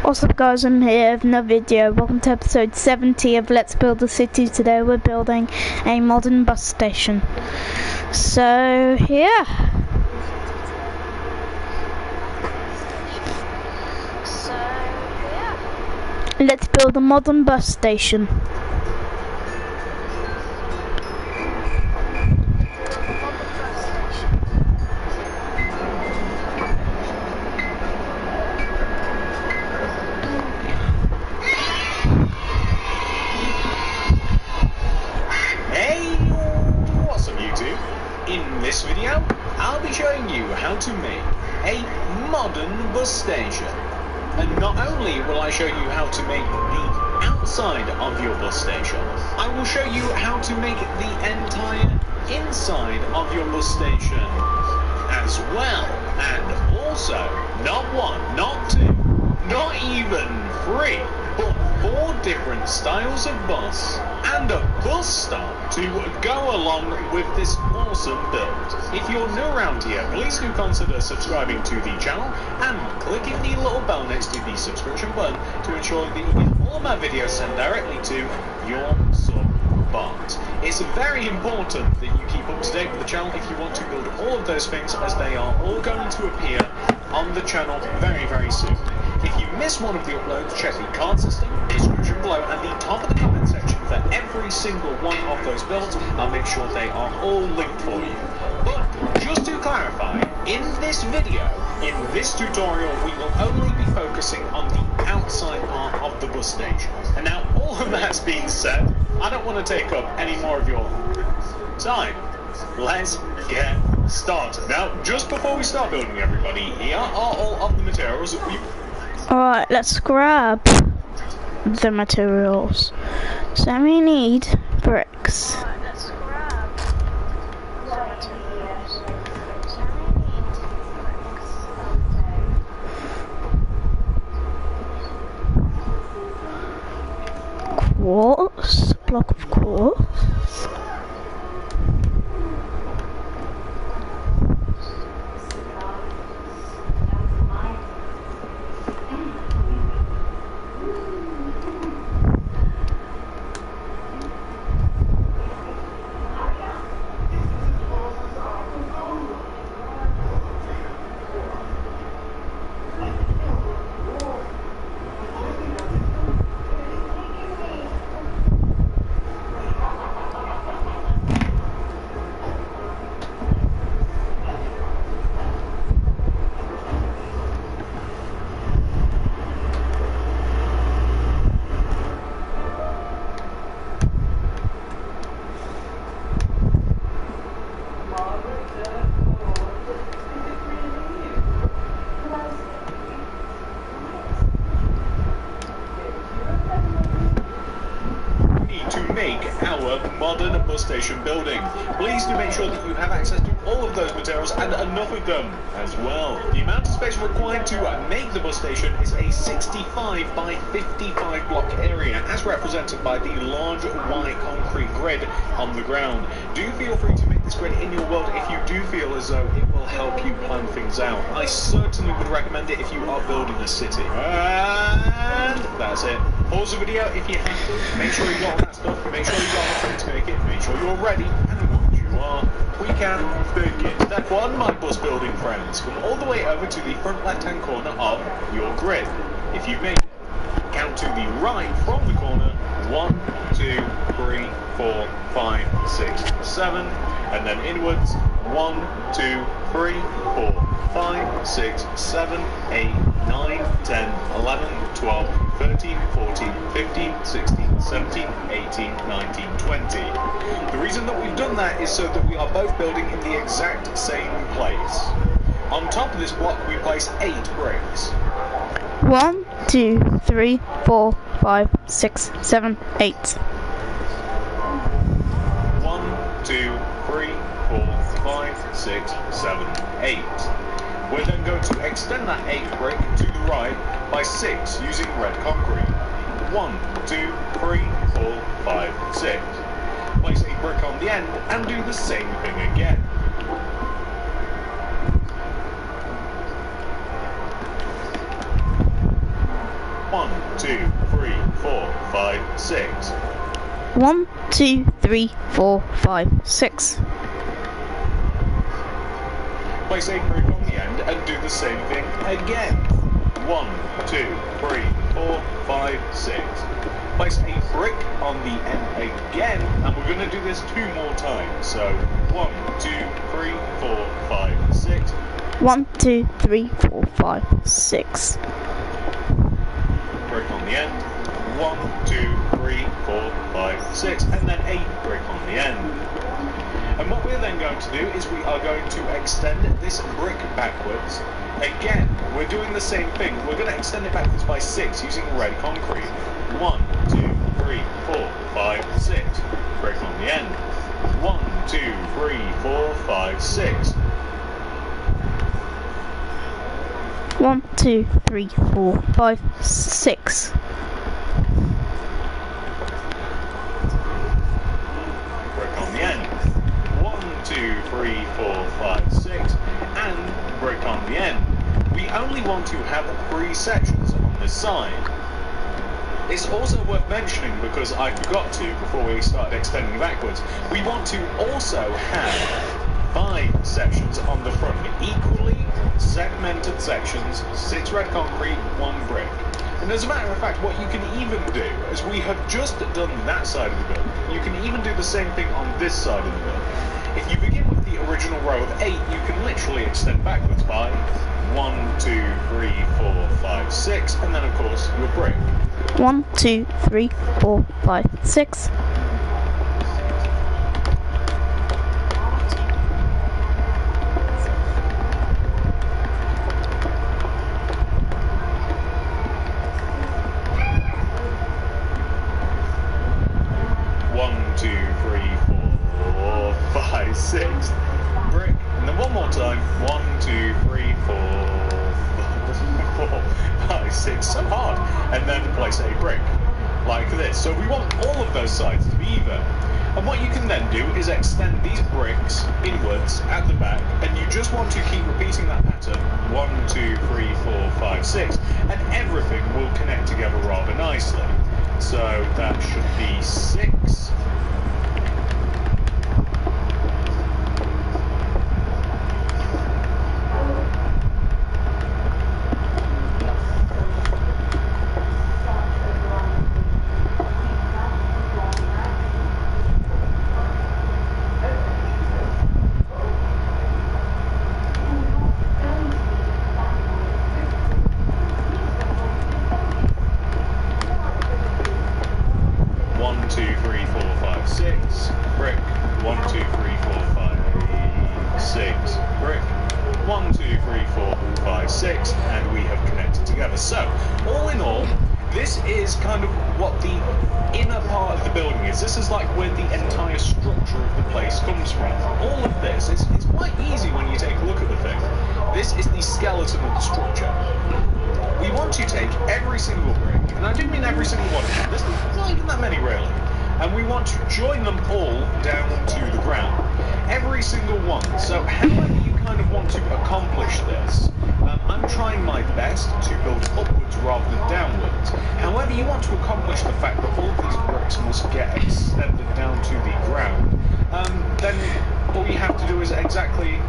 What's up guys, I'm here with another video. Welcome to episode 70 of Let's Build a City. Today we're building a modern bus station. So yeah. Let's build a modern bus station. In this video, I'll be showing you how to make a modern bus station. And not only will I show you how to make the outside of your bus station, I will show you how to make the entire inside of your bus station as well. And also, not one, not two, not even three, but 4 different styles of bus and a bus stop to go along with this awesome build. If you're new around here, please do consider subscribing to the channel and clicking the little bell next to the subscription button to ensure that you get all of my videos sent directly to your sub-box. It's very important that you keep up to date with the channel if you want to build all of those things, as they are all going to appear on the channel very, very soon. If you miss one of the uploads, check the card system, description below, and the top of the comment section for every single one of those builds. I'll make sure they are all linked for you. But just to clarify, in this video, in this tutorial, we will only be focusing on the outside part of the bus station. And now, all of that's being said, I don't want to take up any more of your time. Let's get started. Now, just before we start building, everybody, here are all of the materials that we... Alright, let's grab the materials. So we need bricks. Quartz, block of quartz. Modern bus station building. Please do make sure that you have access to all of those materials and enough of them as well. The amount of space required to make the bus station is a 65 by 55 block area, as represented by the large white concrete grid on the ground. Do feel free to make this grid in your world if you do feel as though it will help you plan things out. I certainly would recommend it if you are building a city. And that's it. Pause the video if you have to. Make sure you got all that stuff. Make sure you got enough time to make it. Make sure you're ready. And once you are, we can begin. Step 1, my bus building friends. Come all the way over to the front left-hand corner of your grid. If you've made it, count to the right from the corner. 1, 2, 3, 4, 5, 6, 7. And then inwards. 1, 2, 3, 4, 5, 6, 7, 8, 9, 10, 11, 12, 13, 14, 15, 16, 17, 18, 19, 20. The reason that we've done that is so that we are both building in the exact same place. On top of this block, we place 8 bricks. 1, 2, 3, 4, 5, 6, 7, 8. 1, 2, 3, 4, 5, 6, 7, 8. We're then going to extend that 8th brick to the right by 6 using red concrete. 1, 2, 3, 4, 5, 6. Place a brick on the end and do the same thing again. 2, 3, 4, 5, 6. 1, 2, 3, 4, 5, 6. Place a brick on the end and do the same thing again. 1, 2, 3, 4, 5, 6. Place a brick on the end again, and we're going to do this 2 more times. So 1, 2, 3, 4, 5, 6. 1, 2, 3, 4, 5, 6. Brick on the end. 1, 2, 3, 4, 5, 6, and then a brick on the end. And what we're then going to do is we are going to extend this brick backwards. Again, we're doing the same thing. We're going to extend it backwards by 6 using red concrete. 1, 2, 3, 4, 5, 6. Brick on the end. 1, 2, 3, 4, 5, 6. 1, 2, 3, 4, 5, 6. Brick on the end. 1, 2, 3, 4, 5, 6. And brick on the end. We only want to have 3 sections on this side. It's also worth mentioning, because I forgot to before we started extending backwards, we want to also have 5 sections on the front, equally segmented sections, 6 red concrete, 1 brick. And as a matter of fact, what you can even do, as we have just done that side of the building, you can even do the same thing on this side of the building. If you begin with the original row of 8, you can literally extend backwards by 1, 2, 3, 4, 5, 6, and then of course your brick. 1, 2, 3, 4, 5, 6. 6. Brick. And then one more time. 1, 2, 3, 4, 5, 6. So hard. And then place a brick. Like this. So we want all of those sides to be even. And what you can then do is extend these bricks inwards at the back, and you just want to keep repeating that pattern. 1, 2, 3, 4, 5, 6. And everything will connect together rather nicely. So that should be 6. Brick. 1, 2, 3, 4, 5, 6. Brick. 1, 2, 3, 4, 5, 6. And we have connected together. So, all in all, this is kind of what the inner part of the building is. This is like where the entire structure of the place comes from. All of this, it's quite easy when you take a look at the thing. This is the skeleton of the structure. We want to take every single brick, and I do mean every single one of them. There's not even that many really. And we want to join them all down to the ground. Every single one. So however you kind of want to accomplish this, I'm trying my best to build upwards rather than downwards. However you want to accomplish the fact that all of these bricks must get extended down to the ground, then all you have to do is exactly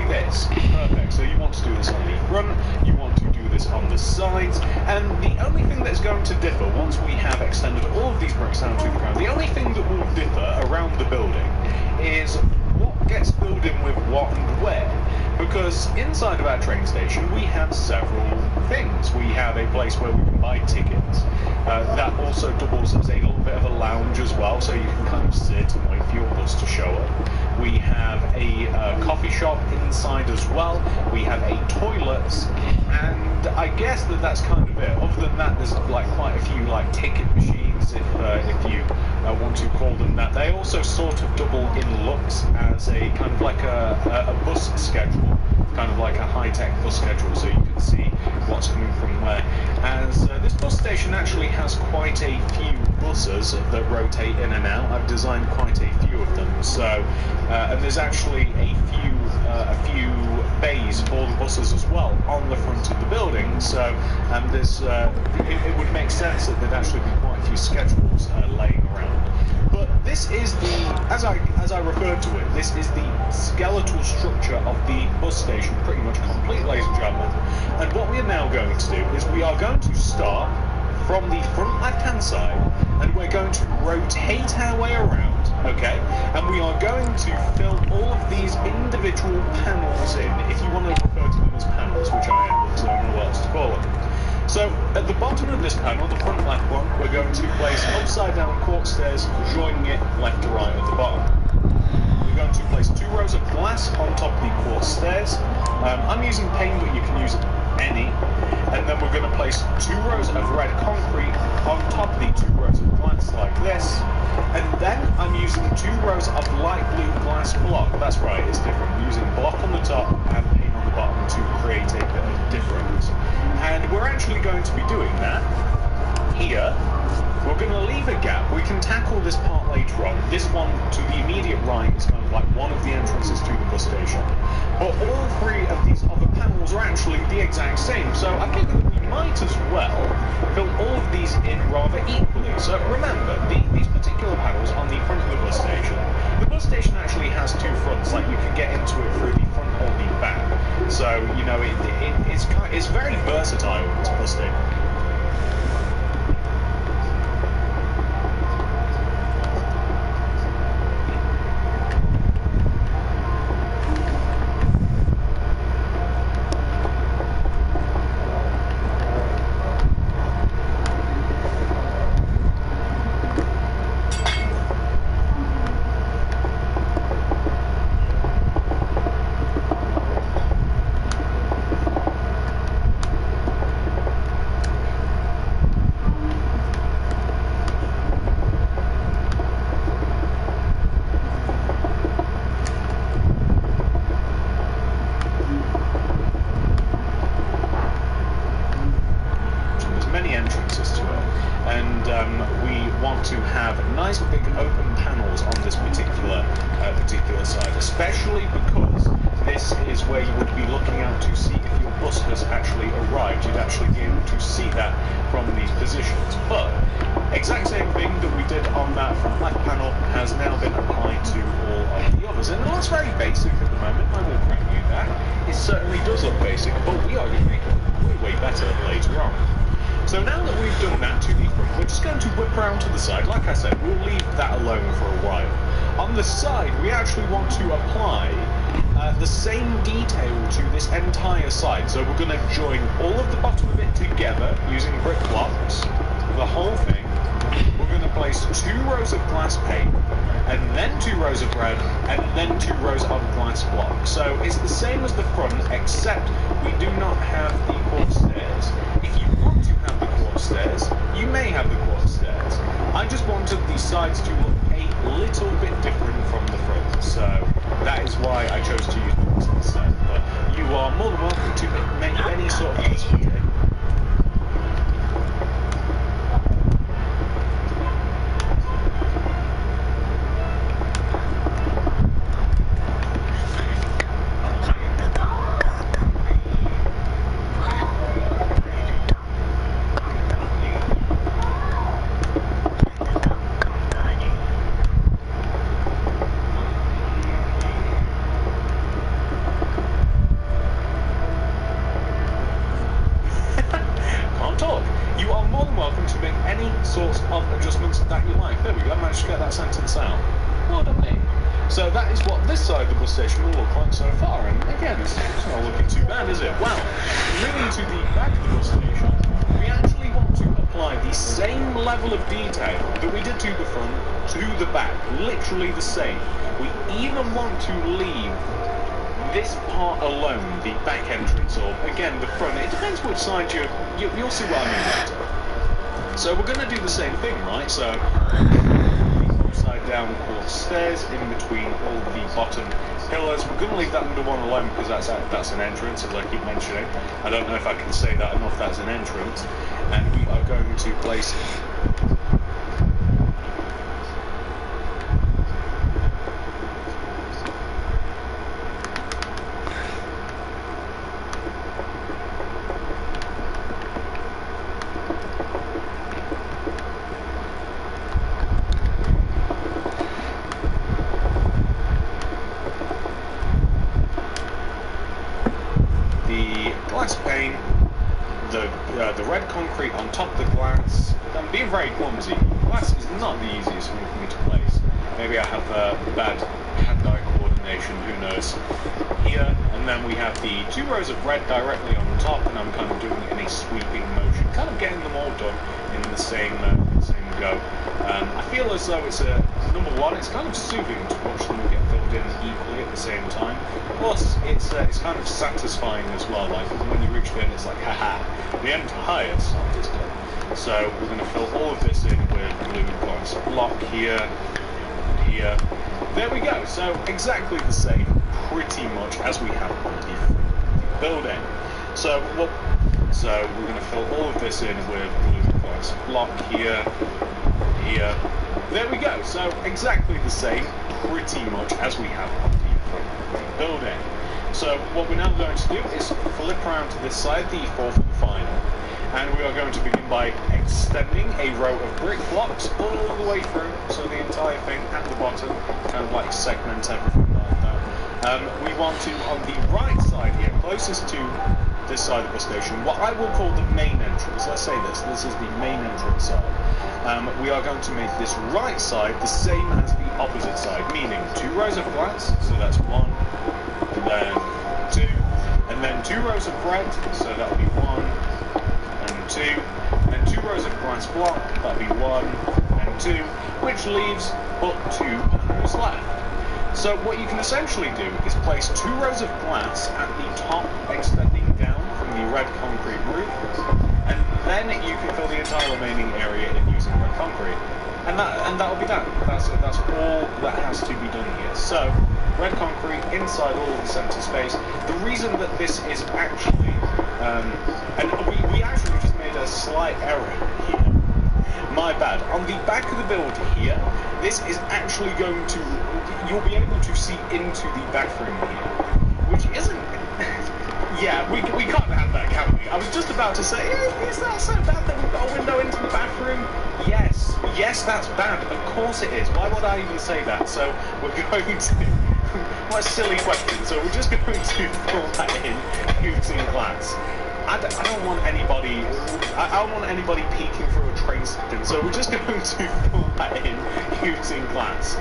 this. Perfect. So you want to do this on the front, you want to do this on the sides, and the only thing that's going to differ once we have extended all of these bricks down to the ground, the only thing that will differ around the building is what gets filled in with what and where. Because inside of our train station we have several things. We have a place where we can buy tickets. That also doubles as a little bit of a lounge as well, so you can kind of sit and wait for your bus to show up. We have a coffee shop inside as well. We have a toilet, and I guess that's kind of it. Other than that, there's like quite a few like ticket machines, if you want to call them that. They also sort of double in looks as a kind of like a bus schedule, kind of like a high-tech bus schedule, so you can see what's coming from where. As this bus station actually has quite a few buses that rotate in and out. I've designed quite a few of them, so and there's actually a few bays for the buses as well on the front of the building. So it would make sense that there'd actually be quite a few schedules laying around. But this is as I referred to it, this is the skeletal structure of the bus station, pretty much complete, ladies and gentlemen. And what we are now going to do is we are going to start from the front left-hand side, and we're going to rotate our way around, okay? And we are going to fill all of these individual panels in, if you want to refer to them as panels, which I am, because I don't know what else to call them. So, at the bottom of this panel, the front left one, we're going to place upside-down quartz stairs, joining it left to right at the bottom. We're going to place 2 rows of glass on top of the quartz stairs. I'm using pane, but you can use any. And then we're going to place 2 rows of red concrete on top of the 2 rows of glass like this. And then I'm using 2 rows of light blue glass block. That's right, it's different. I'm using block on the top and paint on the bottom to create a bit of difference. And we're actually going to be doing that here. We're going to leave a gap. We can tackle this part later on. This one to the immediate right is kind of like one of the entrances to the bus station. But all 3 of these other panels are actually the exact same. So I think that we might as well fill all of these in rather equally. So remember, these particular panels on the front of the bus station actually has 2 fronts. Like you can get into it through the front or the back. So, you know, it's very versatile, this bus station. To have nice big open panels on this particular side, especially because this is where you would be looking out to see if your bus has actually arrived. You'd actually be able to see that from these positions. But exact same thing that we did on that front left panel has now been applied to all of the others. And it looks very basic at the moment, I will grant you that. It certainly does look basic, but we are going to make it way better later on. So now that we've done that to the front, we're just going to whip around to the side. Like I said, we'll leave that alone for a while. On the side, we actually want to apply the same detail to this entire side. So we're going to join all of the bottom of it together using brick blocks, the whole thing. We're going to place 2 rows of glass pane, and then 2 rows of red, and then 2 rows of glass block. So it's the same as the front, except we do not have the quartz stairs. If you want to have the quartz stairs, you may have the quartz stairs. I just wanted these sides to look a little bit different from the front, so that is why I chose to use blocks instead. But you are more than welcome to make any sort of use of it. Sorts of adjustments that you like. There we go, I managed to get that sentence out. Well done me. So that is what this side of the bus station will look like so far, and again, it's not looking too bad, is it? Well, moving to the back of the bus station, we actually want to apply the same level of detail that we did to the front, to the back, literally the same. We even want to leave this part alone, the back entrance, or again, the front. It depends which side you'll see what I mean later. So we're going to do the same thing, right? So upside down quartz stairs in between all the bottom pillars. We're going to leave that under one alone because that's an entrance, as I keep mentioning. I don't know if I can say that enough, that's an entrance. And we are going to place top of the glass. I'm being very clumsy. Glass is not the easiest thing for me to place. Maybe I have bad hand-eye coordination, who knows. Here, and then we have the 2 rows of red directly on top, and I'm kind of doing it in a sweeping motion, kind of getting them all done in the same go. I feel as though it's number one, it's kind of soothing to watch them get filled in equally at the same time. Plus, it's kind of satisfying as well. Like when you reach the end, it's like, haha, the entire side is done. So we're going to fill all of this in with blue glass block here, here. There we go. So exactly the same, pretty much as we have on the building. So we're going to fill all of this in with blue glass block here, here. There we go. So exactly the same, pretty much as we have on the building. So what we're now going to do is flip around to this side, the fourth and final, and we are going to begin by extending a row of brick blocks all the way through, so the entire thing at the bottom, kind of like segment everything like that. We want to, on the right side here, closest to this side of the station, what I will call the main entrance. Let's say this is the main entrance side. We are going to make this right side the same as the opposite side, meaning 2 rows of glass, so that's 1, and then 2, and then 2 rows of red, so that'll be 1, and 2, and then 2 rows of glass block, that'll be 1, and 2, which leaves but 2 panels left. So what you can essentially do is place 2 rows of glass at the top, extending down from the red concrete roof, and then you can fill the entire remaining area in using red concrete. And that'll be that. That's all that has to be done here. So red concrete inside all of the centre space. The reason that this is actually, and we actually just made a slight error here. My bad. On the back of the build here, this is actually going to, you'll be able to see into the bathroom here, which isn't, yeah, we can't have that, can we? I was just about to say, is that so bad that we've got a window into the bathroom? Yes, that's bad. Of course it is. Why would I even say that? So we're going to, what a silly question. So we're just going to fill that in using glass. I don't want anybody. I don't want anybody peeking through a train station. So we're just going to fill that in using glass.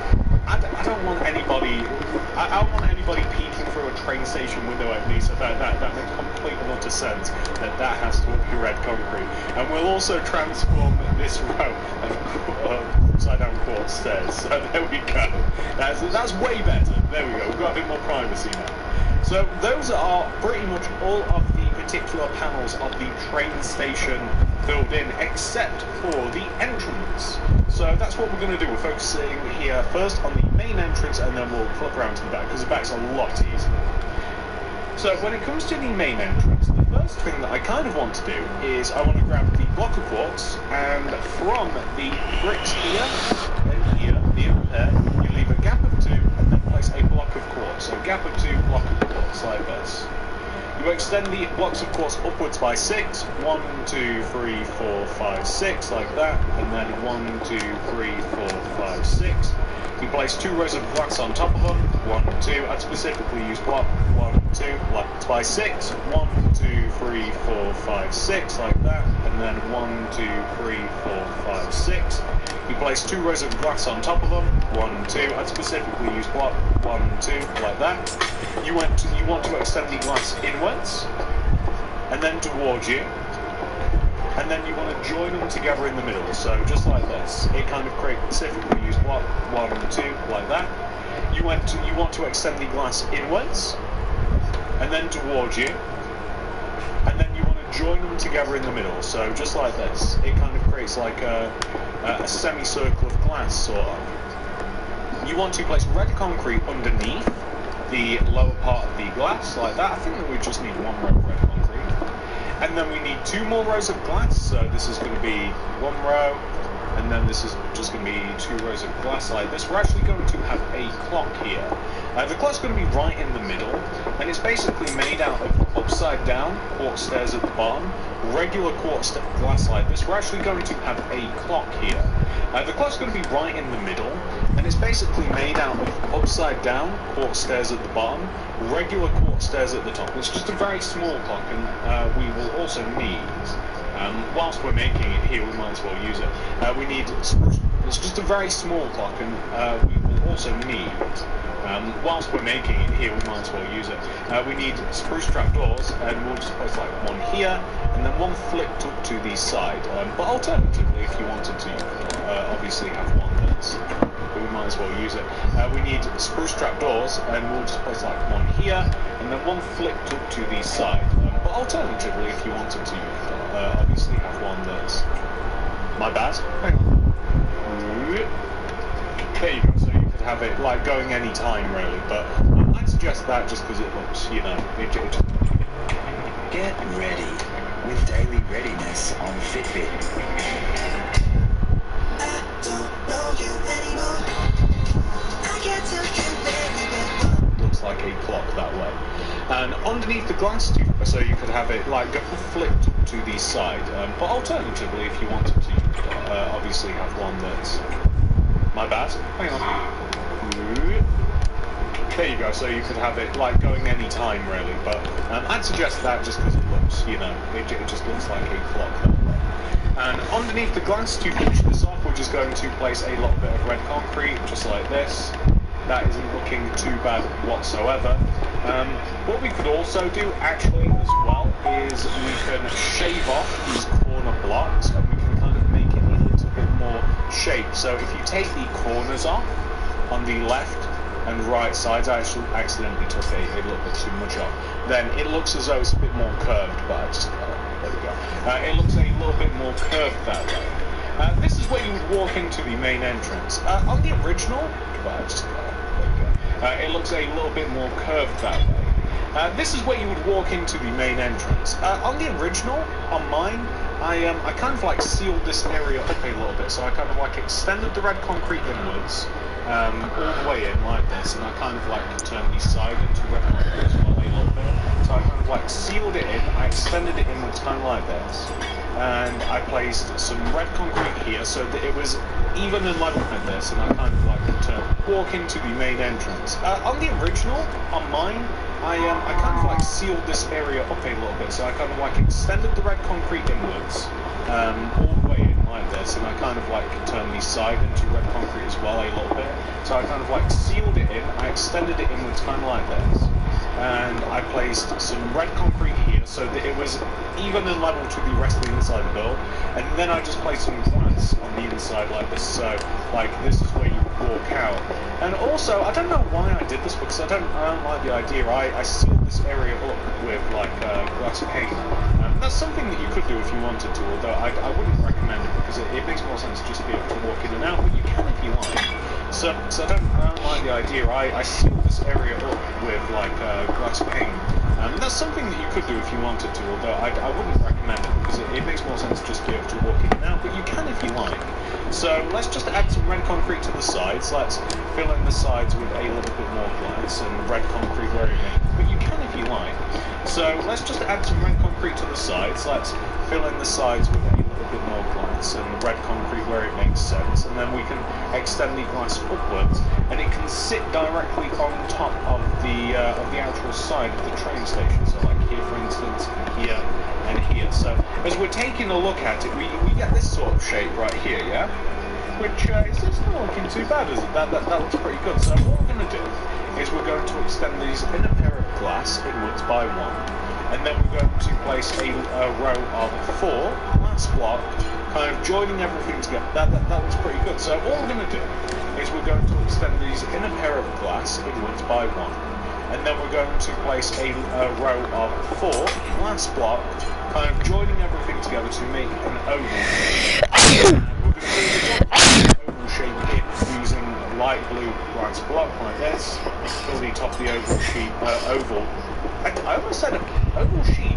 I don't want anybody. I don't want anybody peeking through a train station window at me. So that makes complete and utter sense. That has to be red concrete. And we'll also transform this row of upside down quartz stairs. So there we go. That's way better. There we go. We've got a bit more privacy now. So those are pretty much all of the particular panels of the train station filled in, except for the entrance. So that's what we're going to do. We're focusing here first on the main entrance, and then we'll flip around to the back, because the back's a lot easier. So when it comes to the main entrance, the first thing that I kind of want to do is I want to grab the block of quartz, and from the bricks here and here, you leave a gap of 2, and then place a block of quartz. So gap of 2, block of quartz, like this. You extend the blocks of quartz upwards by 6, 1, 2, 3, 4, 5, 6, like that, and then 1, 2, 3, 4, 5, 6. You place 2 rows of glass on top of them, 1, 2, I'd specifically use block 1, 2, blocks by 6, 1, 2, 3, 4, 5, 6, like that, and then 1, 2, 3, 4, 5, 6. You place 2 rows of glass on top of them, 1, 2, I'd specifically use block 1, 2, like that. You want to extend the glass inwards, and then towards you, and then you want to join them together in the middle, so just like this. It kind of creates, specifically use block 1, 2, like that. You want to extend the glass inwards, and then towards you, and then you want to join them together in the middle, so just like this. It kind of creates like a semicircle of glass, sort of. You want to place red concrete underneath the lower part of the glass, like that. I think that we just need 1 row of red concrete. And then we need 2 more rows of glass, so this is going to be 1 row, and then this is just going to be 2 rows of glass like this. We're actually going to have a clock here. The clock's going to be right in the middle, and it's basically made out of upside down quartz stairs at the bottom, regular quartz glass like this. We're actually going to have a clock here. The clock's going to be right in the middle, and it's basically made out of upside down quartz stairs at the bottom, regular quartz stairs at the top. It's just a very small clock, and we will also need Whilst we're making it here, we might as well use it. We need spruce. It's just a very small clock, and we will also need. Whilst we're making it here, we might as well use it. We need spruce trapdoors, and we'll just place like one here, and then one flipped up to the side. But alternatively, if you wanted to, obviously have one that's. But we might as well use it. We need spruce trapdoors, and we'll just place like one here, and then one flipped up to the side. But alternatively, if you wanted to, obviously have one that's. My bad. Hang on. There you go. So you could have it like going any time, really. But I'd suggest that just because it looks, you know, it just. Get ready with daily readiness on Fitbit. Looks like a clock that way. And underneath the glass tube, so you could have it like flipped to the side. But alternatively, if you wanted to, obviously have one that's. My bad. Hang on. There you go. So you could have it like going any time, really. But I'd suggest that just because it looks, you know, it just looks like a clock that way. And underneath the glass to finish this off, we're just going to place a little bit of red concrete, just like this. That isn't looking too bad whatsoever. What we could also do, actually, as well, is we can shave off these corner blocks, and we can kind of make it a little bit more shape. So if you take the corners off on the left and right sides, I actually accidentally took a little bit too much off, then it looks as though it's a bit more curved, but I just, there we go. It looks a little bit more curved that way. This is where you would walk into the main entrance. On the original, but I just, there we go. It looks a little bit more curved that way. This is where you would walk into the main entrance. On the original, on mine, I kind of like sealed this area up a little bit, so I kind of like extended the red concrete inwards, all the way in like this, and I kind of like turned the side into red concrete as well a little bit. So I kind of like sealed it in, I extended it inwards kind of like this, and I placed some red concrete here so that it was even and level with this, and I kind of like walk into the main entrance. On the original, on mine, I kind of like sealed this area up a little bit, so I kind of like extended the red concrete inwards, all the way in like this, and I kind of like turned the side into red concrete as well a little bit. So I kind of like sealed it in, I extended it inwards kind of like this, and I placed some red concrete here so that it was even and level to the rest of the inside of the build, and then I just placed some glass on the inside like this, so like this is where you would walk out. And also, I don't know why I did this, because I don't like the idea. I sealed this area up with like glass pane. That's something that you could do if you wanted to, although I wouldn't recommend it, because it makes more sense just to be able to walk in and out, but you can if you like. So I don't like the idea. I sealed this area up with like glass pane. That's something that you could do if you wanted to, although I wouldn't recommend it, because it makes more sense just to be able to walk in and out, but you can if you like. So let's just add some red concrete to the sides. Let's fill in the sides with a little bit more glass and red concrete where it makes, but you can if you like. So let's just add some red concrete to the sides. Let's fill in the sides with a little bit more glass and red concrete where it makes sense, and then we can extend the glass upwards, and it can sit directly on top of the actual side of the train station. So like here, for instance, here and here. So as we're taking a look at it, we get this sort of shape right here, yeah? Which it's not looking too bad, is it? That looks pretty good. So what we're going to do is we're going to extend these in a pair of glass inwards by one, and then we're going to place a row of 4 glass block, kind of joining everything together. That looks pretty good. So all we're going to do is we're going to extend these in a pair of glass inwards by one, and then we're going to place a row of 4 glass block, kind of joining everything together to make an oval. And we're going to do the oval shape in using light blue glass block like this. Fill the top of the oval sheet. Oval. I almost said oval sheet.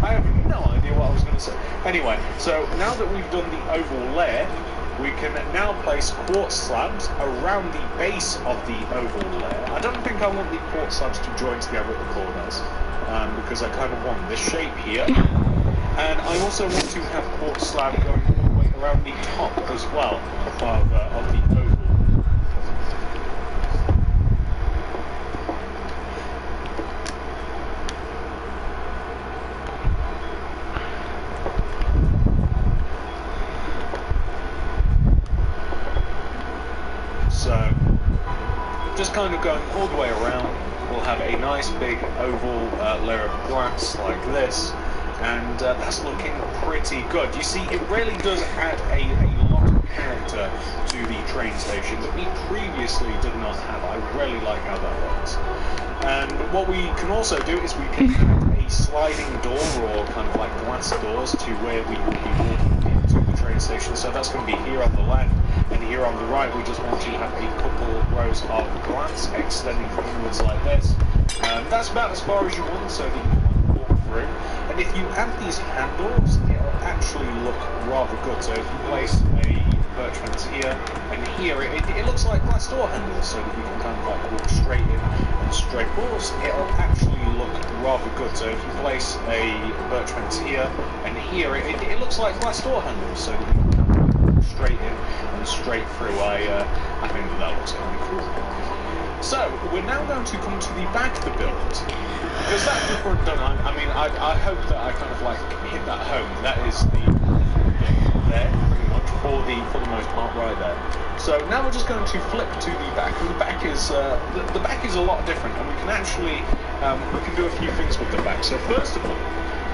I have no idea what I was going to say. Anyway, so now that we've done the oval layer, we can now place quartz slabs around the base of the oval layer. I don't think I want the quartz slabs to join together at the corners, because I kind of want this shape here. And I also want to have quartz slab going all the way around the top as well of the oval. just kind of going all the way around. We'll have a nice big oval layer of glass like this, and that's looking pretty good. You see, it really does add a lot of character to the train station that we previously did not have. I really like how that looks. And what we can also do is we can add a sliding door, or kind of like glass doors, to where we will be walking into the train station. So that's going to be here on the left, and here on the right we just want to have a couple rows of glass extending inwards like this. That's about as far as you want, so that you can walk through. And if you add these handles, it'll actually look rather good. So if you place a birch fence here and here, it looks like glass door handles, so that you can kind of like walk straight in and straight forwards. It'll actually look rather good. So if you place a birch fence here and here, it looks like glass door handles, so that you can kind of walk straight in and straight through. I think that looks kind of cool. So we're now going to come to the back of the build, because that's the front done. I mean, I hope that I kind of like hit that home. That is the there pretty much for the most part right there. So now we're just going to flip to the back, and the back is the back is a lot different, and we can actually we can do a few things with the back. So first of all,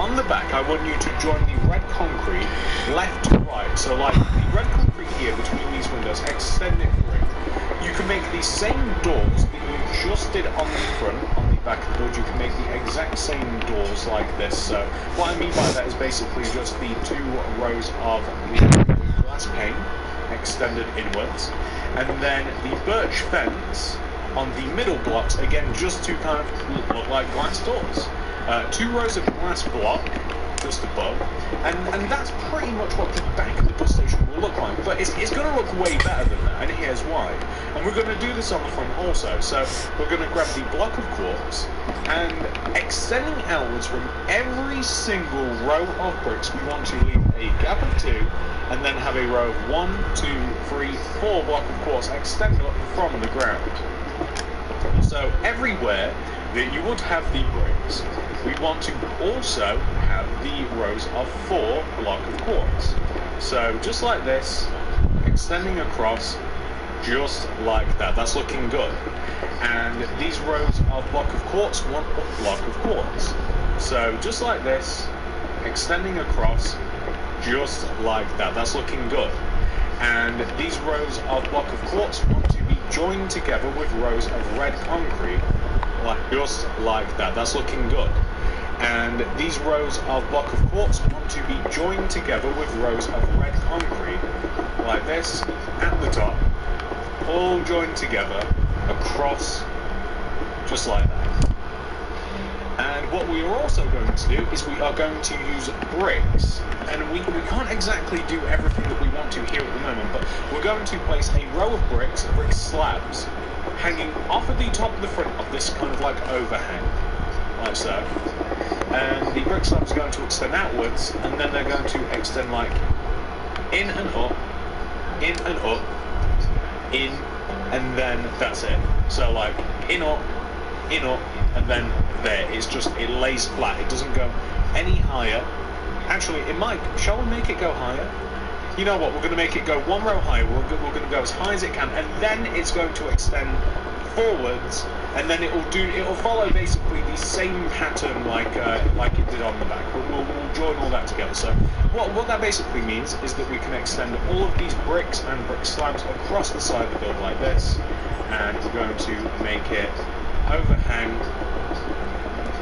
on the back, I want you to join the red concrete left to right. So like the red concrete here between these windows, extend it through. You can make these same doors that you just did on the front, on the back of the build. You can make the exact same doors like this. So what I mean by that is basically just the 2 rows of the glass pane extended inwards, and then the birch fence on the middle blocks, again just to kind of look like glass doors. 2 rows of glass block just above, and that's pretty much what the back of the bus station will look like, but it's going to look way better than that, and here's why. And we're going to do this on the front also. So we're going to grab the block of quartz, and extending outwards from every single row of bricks, we want to leave a gap of 2, and then have a row of 1, 2, 3, 4 block of quartz extend up from the ground. So everywhere that you would have the bricks, we want to also have the rows of 4 block of quartz. So just like this, extending across, just like that. That's looking good. And these rows of block of quartz want a block of quartz. So just like this, extending across, just like that. That's looking good. And these rows of block of quartz want to be joined together with rows of red concrete, just like that. That's looking good. And these rows of block of quartz want to be joined together with rows of red concrete, like this, at the top, all joined together across, just like that. And what we are also going to do is we are going to use bricks, and we can't exactly do everything that we want to here at the moment, but we're going to place a row of bricks, brick slabs, hanging off of the top of the front of this kind of like overhang, like so. And the brick slabs are going to extend outwards, and then they're going to extend like in and up, in and up, in, and then that's it. So like in up, and then there. It's just, it lays flat. It doesn't go any higher. Actually, it might. Shall we make it go higher? You know what? We're going to make it go 1 row higher. We're going to go as high as it can, and then it's going to extend forwards, and then it'll follow basically the same pattern like it did on the back. But we'll join all that together. So what that basically means is that we can extend all of these bricks and brick slabs across the side of the build like this, and we're going to make it overhang,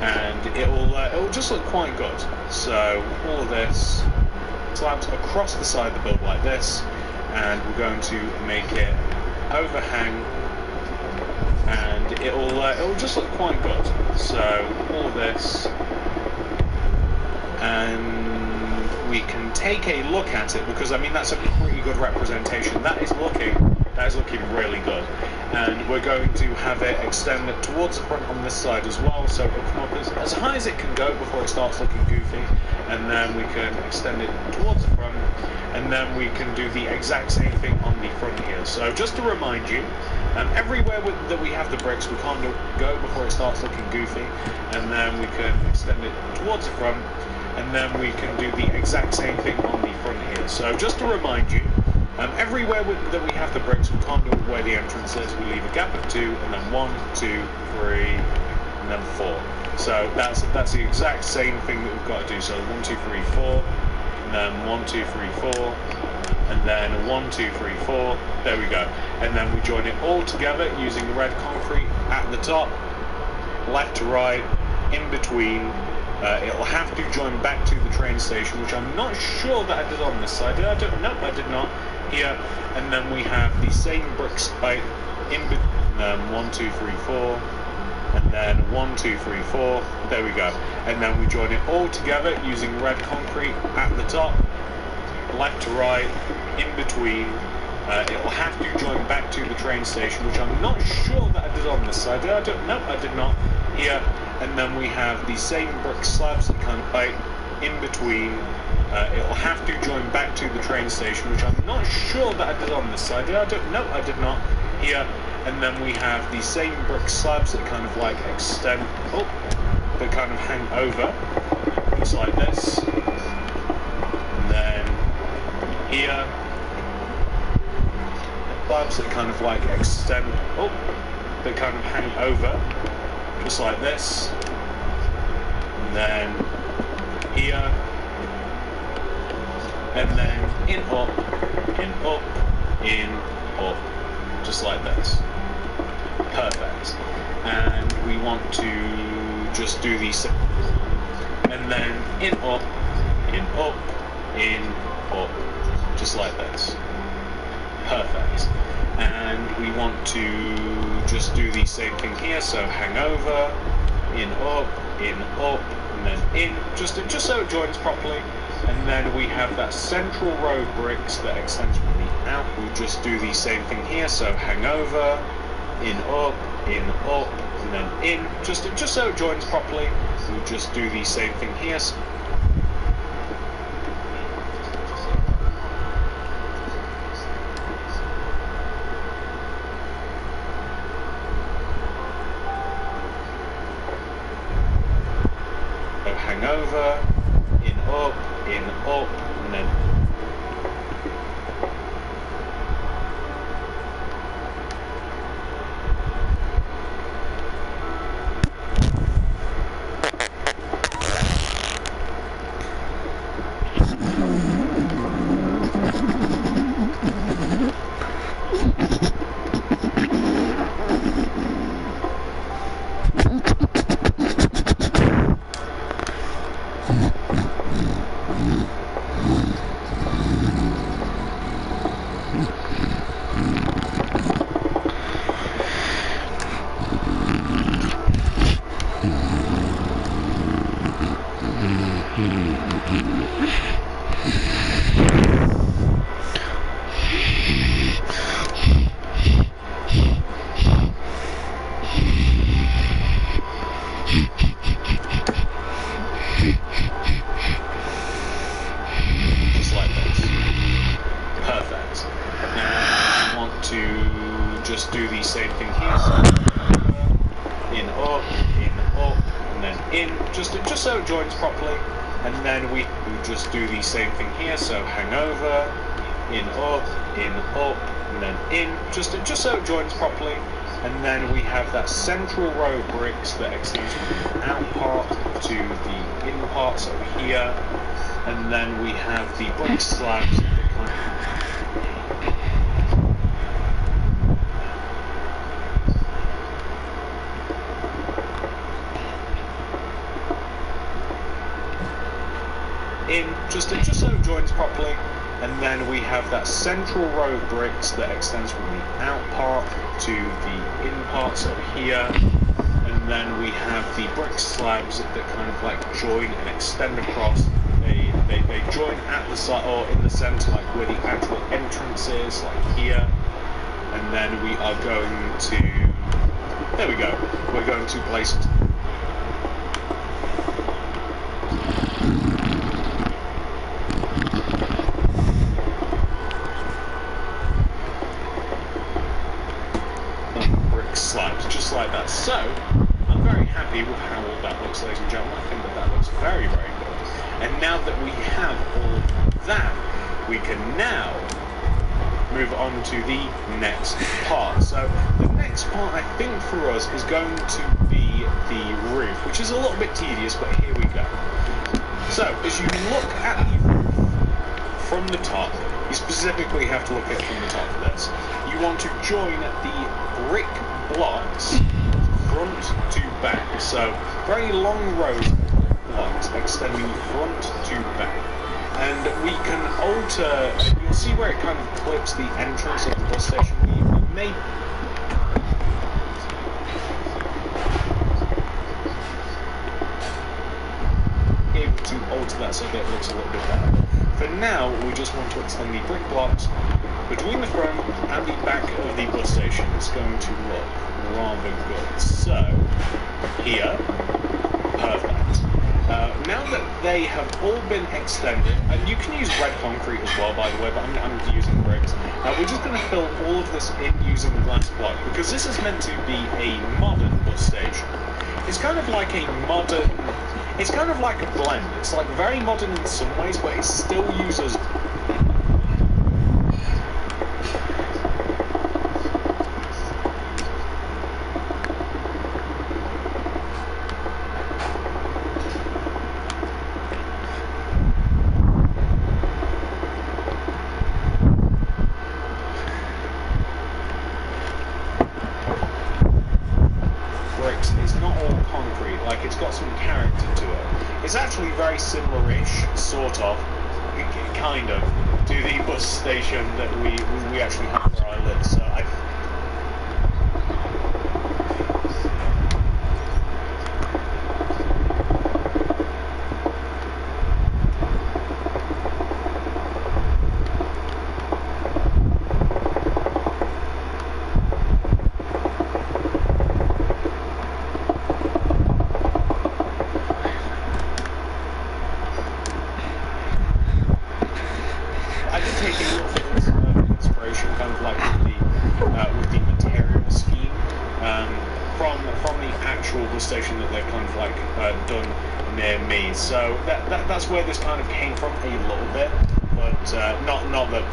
and it'll just look quite good. So all of this slabs across the side of the build like this, and we're going to make it overhang, and it'll just look quite good. So all of this, and we can take a look at it, because I mean that's a pretty good representation. That is looking really good. And we're going to have it extend towards the front on this side as well, so it'll come up as high as it can go before it starts looking goofy, and then we can extend it towards the front, and then we can do the exact same thing on the front here. So just to remind you, everywhere that we have the bricks, we can't go before it starts looking goofy, and then we can extend it towards the front, and then we can do the exact same thing on the front here. So just to remind you, Everywhere that we have the bricks, we can't do where the entrance is. We leave a gap of 2, and then 1, 2, 3, and then 4. So that's the exact same thing that we've got to do. So 1, 2, 3, 4, and then 1, 2, 3, 4, and then 1, 2, 3, 4. There we go. And then we join it all together using the red concrete at the top, left to right, in between. It'll have to join back to the train station, which I'm not sure that I did on this side. I did not. Here, and then we have the same brick spike in between. 1, 2, 3, 4, and then 1, 2, 3, 4. There we go. And then we join it all together using red concrete at the top, left to right, in between. It'll have to join back to the train station, which I'm not sure that I did on this side. I did not. Here, and then we have the same brick slabs that kind of right in between. It'll have to join back to the train station, which I'm not sure that I did on this side. I did not. Here, and then we have the same brick slabs that kind of like extend up, that kind of hang over, just like this. And then here, slabs that kind of like extend up, that kind of hang over, just like this. And then here, and then in, up, just like this. Perfect. And we want to just do these, and then in, up, just like this. Perfect. And we want to just do the same thing here, so hang over, in, up, and then in, just so it joins properly. And then we have that central row of bricks that extends from the out. We just do the same thing here, so hang over, in, up, and then in, just so it joins properly. We just do the same thing here. Hang over, in, up, and then just do the same thing here. So in, up, and then in, just so it joins properly. And then we just do the same thing here. So hang over, in, up, and then in, just so it joins properly. And then we have that central row of bricks that extends from the out part to the in parts over here. And then we have the brick slabs that kind of in, just so it joins properly. And then we have that central row of bricks that extends from the out part to the in parts over here. And then we have the brick slabs that kind of like join and extend across. They join at the side or in the center, like where the actual entrance is, like here. And then we are going to, there we go, we're going to place brick slabs, just like that. So, I'm very happy with how all that looks, ladies and gentlemen. I think that looks very, very good. And now that we have all that, we can now on to the next part. So the next part, I think, for us is going to be the roof, which is a little bit tedious, but here we go. So, as you look at the roof from the top, you specifically have to look at it from the top of this. You want to join the brick blocks front to back. So, very long rows of blocks extending front to back. And we can alter, you'll see where it kind of clips the entrance of the bus station. We may to alter that so that it looks a little bit better. For now, we just want to extend the brick blocks between the front and the back of the bus station. It's going to look rather good. So, here, perfect. Now that they have all been extended, and you can use red concrete as well, by the way, but I'm using bricks. We're just going to fill all of this in using the glass block, because this is meant to be a modern bus station. It's kind of like a modern... It's kind of like a blend. It's like very modern in some ways, but it still uses... bricks. It's not all concrete. Like, it's got some character to it. It's actually very similar-ish, sort of, kind of, to the bus station that we actually have where I live. So I did take a little bit of inspiration, kind of like with the material scheme from the actual bus station that they've kind of like done near me. So that's where this kind of came from a little bit, but not that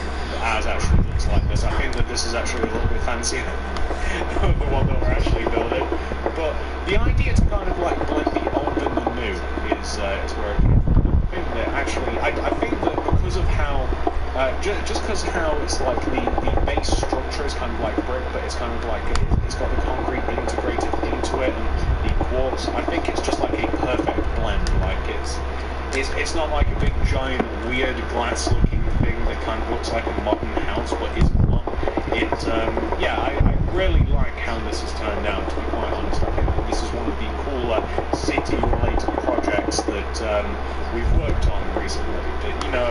ours actually looks like this. I think that this is actually a little bit fancier than the one that we're actually building. But the idea to kind of like blend the old and the new is where it came from. I think that actually, I think that because of how just because how it's like the base structure is kind of like brick, but it's kind of like it's got the concrete integrated into it and the quartz. I think it's just like a perfect blend. Like it's not like a big giant weird glass looking thing that kind of looks like a modern house, but isn't one. Yeah, I really like how this has turned out. To be quite honest, I think that this is one of the cooler city-related projects that we've worked on recently. You know,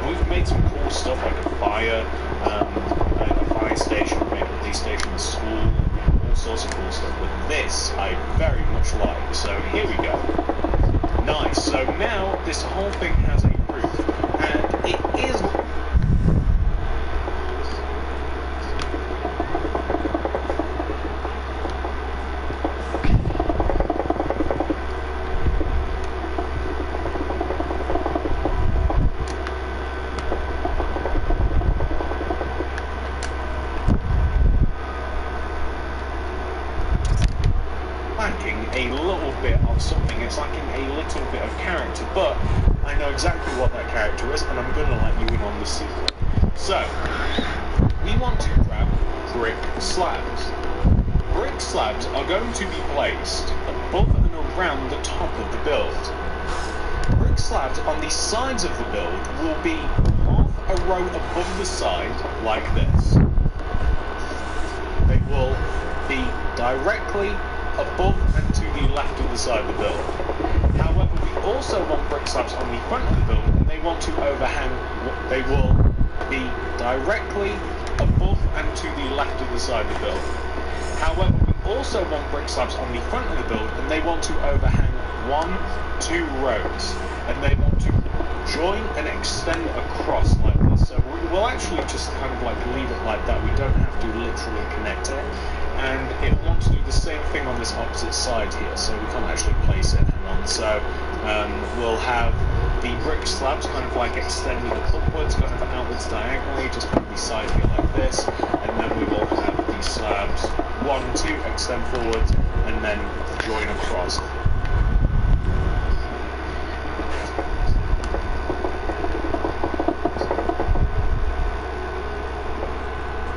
we've made some cool stuff like a fire station, made a police station, a school, all sorts of cool stuff. But this I very much like. So here we go. Nice. So now this whole thing has a roof, and it is. Lacking a little bit of something. It's lacking a little bit of character, but I know exactly what that character is, and I'm going to let you in on the secret. So, we want to grab brick slabs. Brick slabs are going to be placed above and around the top of the build. Brick slabs on the sides of the build will be half a row above the side, like this. They will be directly above and to the left of the side of the build. However, we also want brick slabs on the front of the build, and they want to overhang. They will be directly above and to the left of the side of the build. However, we also want brick slabs on the front of the build, and they want to overhang 2 rows, and they want to join and extend across like this. So we'll actually just kind of like leave it like that. We don't have to literally connect it. And it wants to do the same thing on this opposite side here, so we can't actually place it. Hang on. So we'll have the brick slabs kind of like extending upwards, kind of outwards diagonally, just on the side here like this, and then we will have the slabs 1, 2 extend forward, and then join across.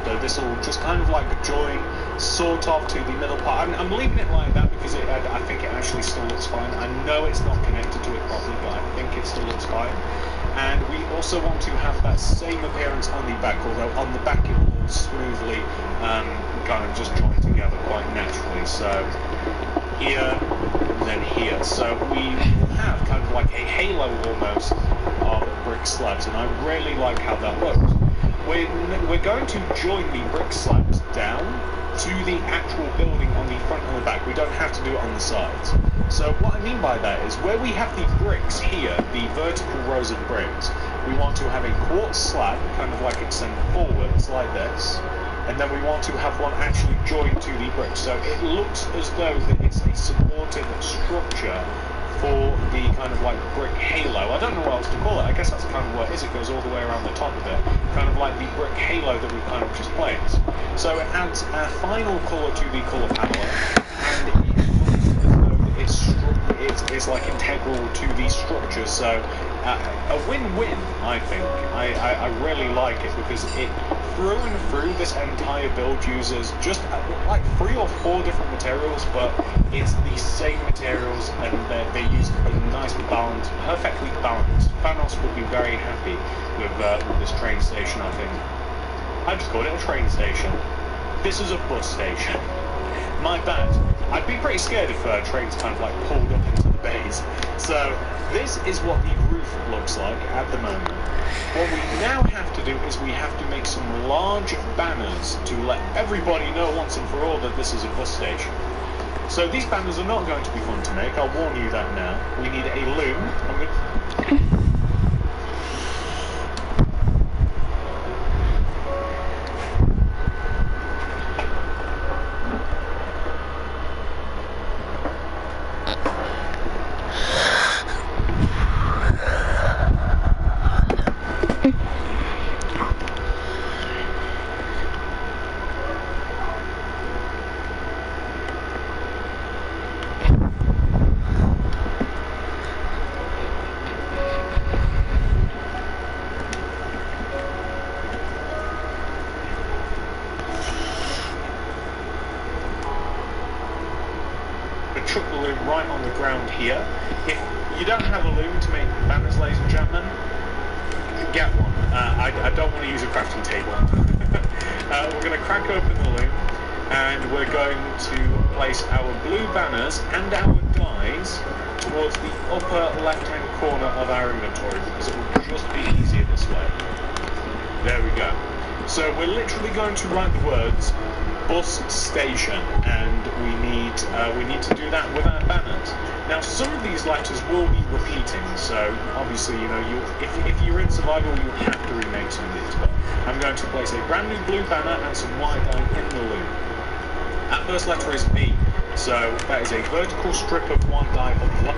So this will just kind of like join sort of to the middle part. I'm leaving it like that because I think it actually still looks fine. I know it's not connected to it properly, but I think it still looks fine. And we also want to have that same appearance on the back, although on the back it will smoothly kind of just join together quite naturally. So here and then here. So we will have kind of like a halo almost of brick slabs, and I really like how that works. We're going to join the brick slabs down to the actual building on the front and the back. We don't have to do it on the sides. So what I mean by that is where we have the bricks here, the vertical rows of bricks, we want to have a quartz slab kind of like extend forwards like this, and then we want to have one actually joined to the bricks. So it looks as though that it's a supportive structure for the kind of like brick halo. I don't know what else to call it. I guess that's kind of what it is. It goes all the way around the top of it, kind of like the brick halo that we've kind of just placed. So it adds a final colour to the colour palette, and it looks as though it's like integral to the structure. So a win-win, I think. I really like it because it through and through this entire build uses just like 3 or 4 different materials, but it's the same materials, and they use a nice balance, perfectly balanced. Thanos would be very happy with this train station, I think. I just called it a train station. This is a bus station. My bad. I'd be pretty scared if trains kind of like pulled up into the bays. So this is what the roof looks like at the moment. What we now have to do is we have to make some large banners to let everybody know once and for all that this is a bus station. So these banners are not going to be fun to make, I'll warn you that now. We need a loom. Chuck the loom right on the ground here. If you don't have a loom to make banners, ladies and gentlemen, get one. I don't want to use a crafting table. We're going to crack open the loom, and we're going to place our blue banners and our dies towards the upper left-hand corner of our inventory, because it will just be easier this way. There we go. So we're literally going to write the words bus station, and we need to do that with our banners. Now some of these letters will be repeating, so obviously if you're in survival you have to remake some of these, but I'm going to place a brand new blue banner and some white dye in the loop. That first letter is B, so that is a vertical strip of white dye of the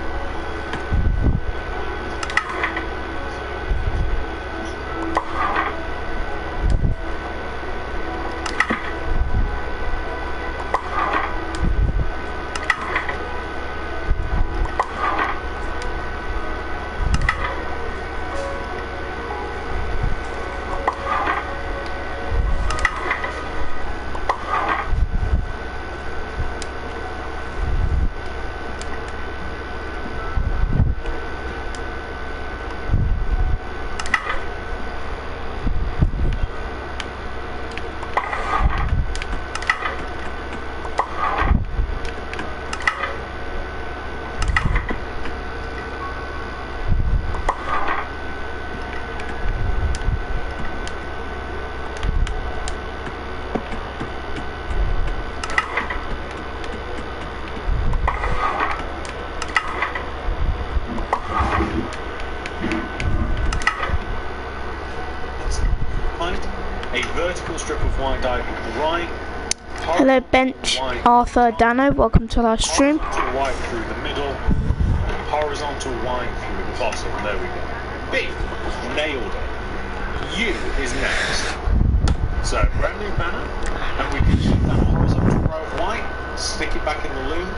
vertical strip of white dye on the right. Hello Bench, Arthur, Dano, welcome to our stream. Horizontal white through the middle, and horizontal white through the bottom. There we go. B, nailed it. U is next. So brand new banner, and we can keep that horizontal row of white, stick it back in the loom,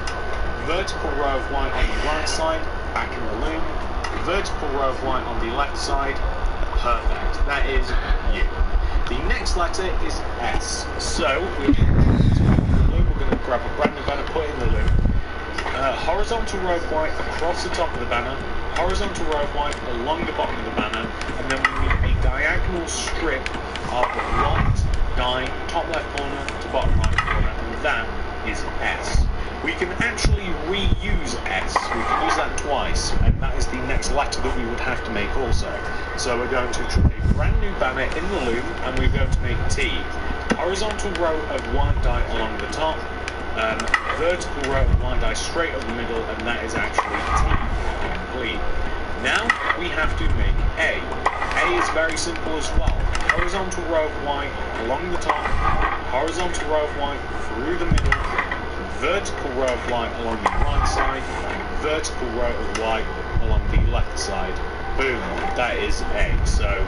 vertical row of white on the right side, back in the loom, vertical row of white on the left side. Perfect. That is you. The next letter is S. So we're going to grab a brand new banner, put it in the loom. Horizontal row of white across the top of the banner, horizontal row of white along the bottom of the banner, and then we need a diagonal strip of white die, top left corner to bottom right corner, and that is S. We can actually reuse S. We can use that twice, and that is the next letter that we would have to make also. So we're going to put a brand new banner in the loom, and we're going to make T. Horizontal row of white die along the top, vertical row of white die straight up the middle, and that is actually T. Complete. Now we have to make A. A is very simple as well. Horizontal row of white along the top, horizontal row of white through the middle, vertical row of white along the right side, vertical row of white along the left side. Boom, that is A. So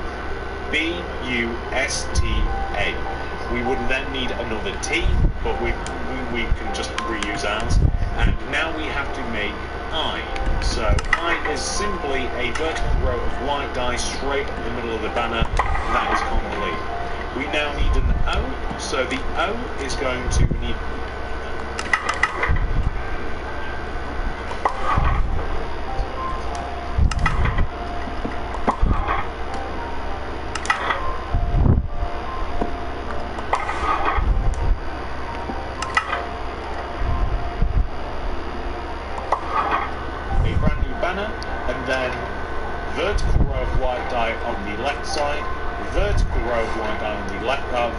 B-U-S-T-A. We would then need another T, but we can just reuse ours. And now we have to make I. So I is simply a vertical row of white die straight in the middle of the banner. That is complete. We now need an O. So the O is going to need and then vertical row of white die on the left side, vertical row of white die on the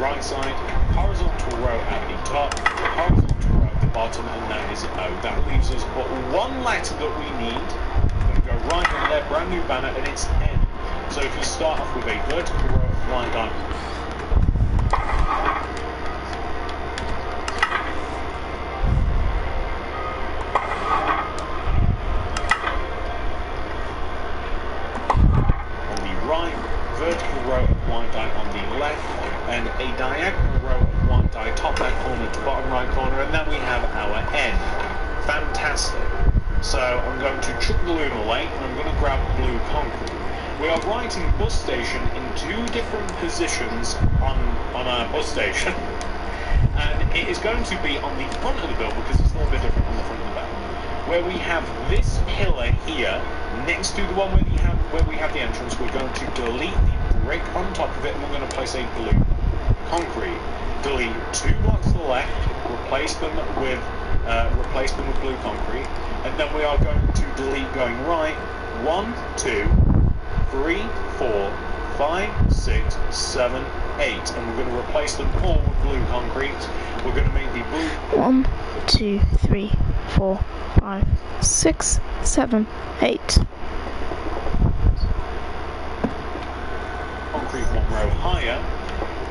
right side, horizontal row at the top, horizontal row at the bottom, and that is O. That leaves us but one letter that we need. We're going to go right in there, brand new banner, and it's N. So if you start off with a vertical row of white die, vertical row of white die on the left, and a diagonal row of white die top left corner to bottom right corner, and then we have our N. Fantastic. So I'm going to chuck the loom away, and I'm going to grab blue concrete. We are writing bus station in two different positions on our bus station, and it is going to be on the front of the build because it's a little bit different on the front of the back. Where we have this pillar here, next to the one where we have the entrance, we're going to delete the brick on top of it, and we're going to place a blue concrete. Delete 2 blocks to the left, replace them with blue concrete, and then we are going to delete going right 1, 2, 3, 4, 5, 6, 7, 8, and we're going to replace them all with blue concrete. We're going to make the blue 1, 2, 3, 4, 5, 6, 7, 8. Concrete 1 row higher,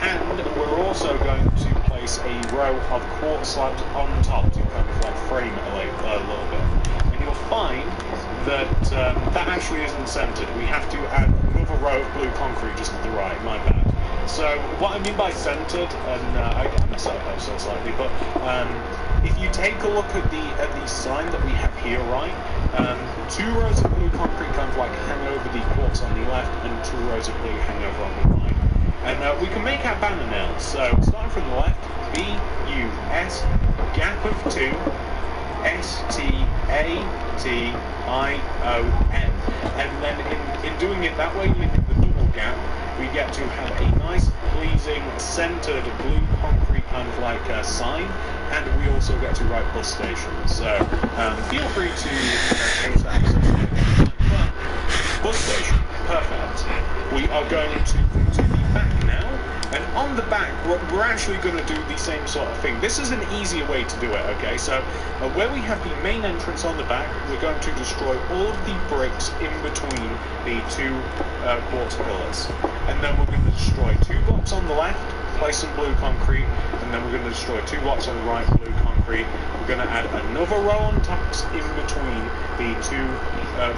and we're also going to place a row of quartz slabs on top to kind of like frame it a little bit. And you'll find that that actually isn't centered. We have to add another row of blue concrete just to the right, my bad. So what I mean by centered, and I messed up so slightly, but if you take a look at the sign that we have here, right, 2 rows of blue concrete kind of like hang over the quartz on the left, and 2 rows of blue hang over on the right. And we can make our banner now. So starting from the left, B-U-S, gap of 2, S-T-A-T-I-O-N. And then in doing it that way, with the double gap, we get to have a nice, pleasing, centered blue concrete kind of like sign, and we also get to write bus station. So feel free to change that position. But bus station, perfect. We are going to come to the back now, and on the back we're actually going to do the same sort of thing. This is an easier way to do it, okay? So where we have the main entrance on the back, we're going to destroy all of the bricks in between the 2 quartz pillars, and then we're going to destroy 2 blocks on the left, place some blue concrete, and then we're going to destroy 2 blocks on the right, blue concrete. We're going to add another row on top in between the 2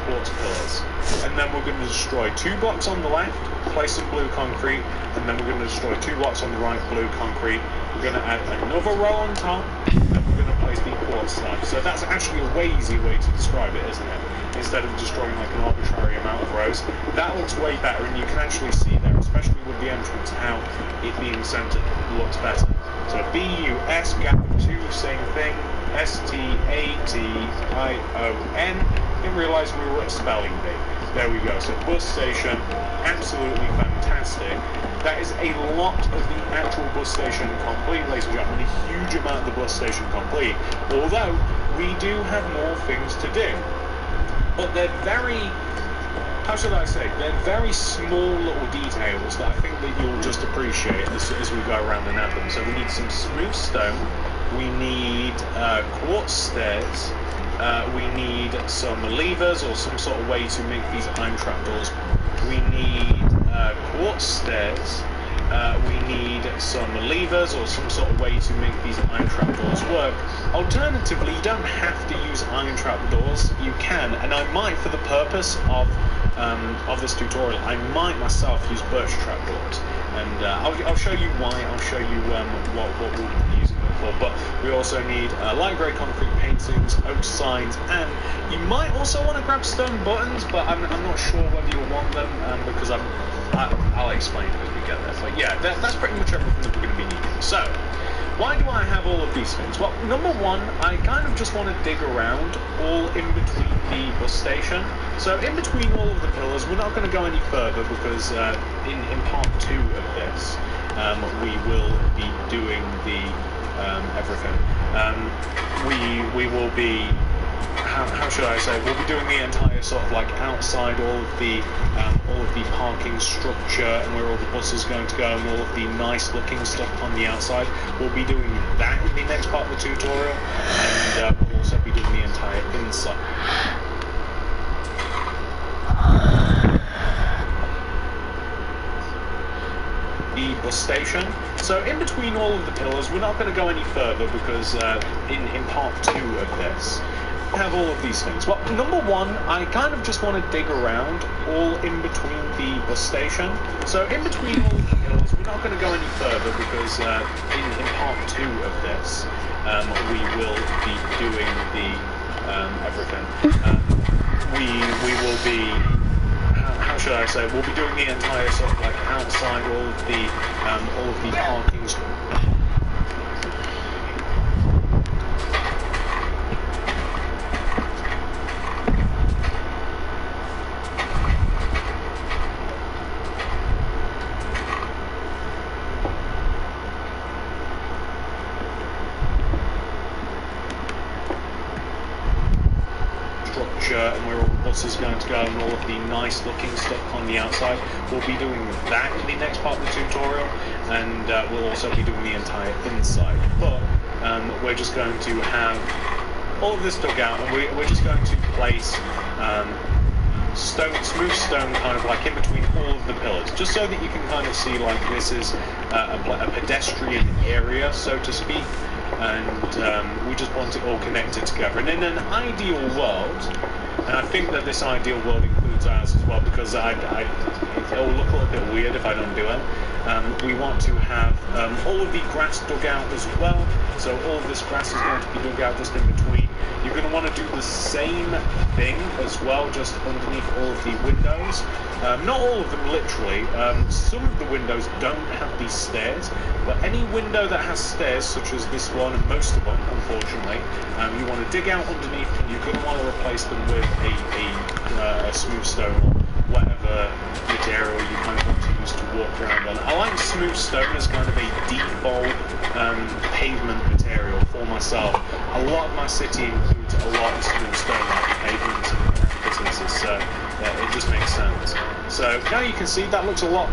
quartz pillars. And then we're going to destroy 2 blocks on the left, place some blue concrete, and then we're going to destroy 2 blocks on the right, blue concrete. We're going to add another row on top, and we're going to place the quartz slabs. So that's actually a way easy way to describe it, isn't it? Instead of destroying like an arbitrary amount of rows. That looks way better, and you can actually see there, especially with the entrance, how it being centered looks better. So B-U-S, gap 2, same thing, S-T-A-T-I-O-N. Didn't realise we were at spelling bee. There we go. So bus station, absolutely fantastic. That is a lot of the actual bus station complete, ladies and gentlemen. A huge amount of the bus station complete. Although we do have more things to do, but they're very, how should I say? They're very small little details that I think that you'll just appreciate as we go around and add them. So we need some smooth stone. We need quartz stairs. We need some levers or some sort of way to make these iron trapdoors. We need quartz stairs. We need some levers or some sort of way to make these iron trapdoors work. Alternatively, you don't have to use iron trapdoors. You can, and I might, for the purpose of this tutorial, I might myself use birch trapdoors, and I'll show you why. I'll show you what we'll be using them for. But we also need light grey concrete paintings, oak signs, and you might also want to grab stone buttons, but I'm not sure whether you'll want them because I'll explain it as we get there. But yeah, that's pretty much everything that we're going to be needing. So, why do I have all of these things? Well, number one, I kind of just want to dig around all in between the bus station. So in between all of the pillars, we're not going to go any further because in part 2 of this, we will be doing the everything. We will be, how should I say, we'll be doing the entire sort of like outside, all of the parking structure and where all the buses are going to go and all of the nice looking stuff on the outside. We'll be doing that in the next part of the tutorial, and we'll also be doing the entire inside. The bus station. So in between all of the pillars, we're not going to go any further because in part 2 of this, have all of these things. Well, number one, I kind of just want to dig around all in between the bus station. So in between all of the pillars, we're not going to go any further because in part 2 of this, we will be doing the everything. We will be, how should I say, we'll be doing the entire sort of like outside, all of the parking. And where all the buses are going to go and all of the nice looking stuff on the outside. We'll be doing that in the next part of the tutorial, and we'll also be doing the entire inside. But we're just going to have all of this dug out, and we're just going to place smooth stone kind of like in between all of the pillars, just so that you can kind of see like this is a pedestrian area, so to speak. And we just want it all connected together. And in an ideal world, and I think that this ideal world includes ours as well, because it'll look a little bit weird if I don't do it. We want to have all of the grass dug out as well. So all of this grass is going to be dug out just in between. You're going to want to do the same thing as well, just underneath all of the windows. Not all of them literally. Some of the windows don't have these stairs, but any window that has stairs, such as this one and most of them, unfortunately, you want to dig out underneath, and you're going to want to replace them with a smooth stone or whatever material you kind of want to use to walk around on. I like smooth stone as kind of a default pavement material for myself. A lot of my city includes a lot of smooth stone like pavements and businesses, so it just makes sense. So now you can see that looks a lot.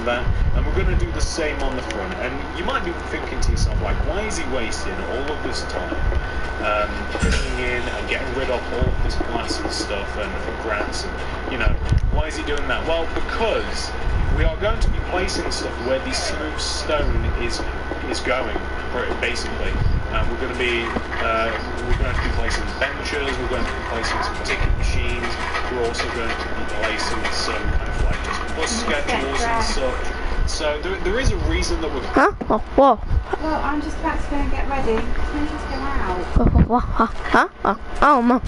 that, and we're going to do the same on the front. And you might be thinking to yourself, like, why is he wasting all of this time filling in and getting rid of all of this glass and stuff and grass, and, you know, why is he doing that? Well, because we are going to be placing stuff where the smooth stone is going, basically. We're going to be placing benches. We're going to be placing some ticket machines. We're also going to be placing some kind of like just bus schedules and such. So there is a reason that we're. Huh? Oh, whoa. Well, I'm just about to go and get ready. Can you just go out? What? Huh? Oh, Mum.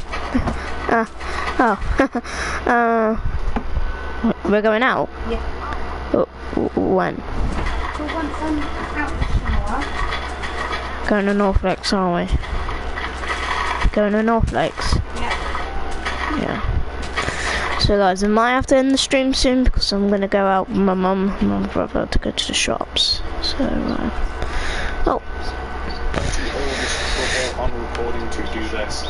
We're going out? Yeah. When? Well, once I'm out the shower. Going to North Lakes, aren't we? Going to North Lakes? Yeah. So guys, I might have to end the stream soon because I'm going to go out with my mum and my brother to go to the shops. So, All this trouble on recording to do this.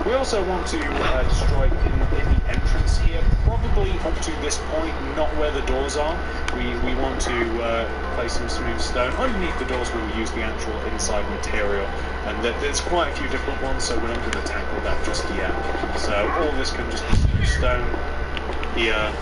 We also want to destroy in the entrance here, probably up to this point, not where the doors are. We want to place some smooth stone. Underneath the doors we'll use the actual inside material, and there's quite a few different ones, so we're not going to tackle that just yet. So all this can just be smooth stone here.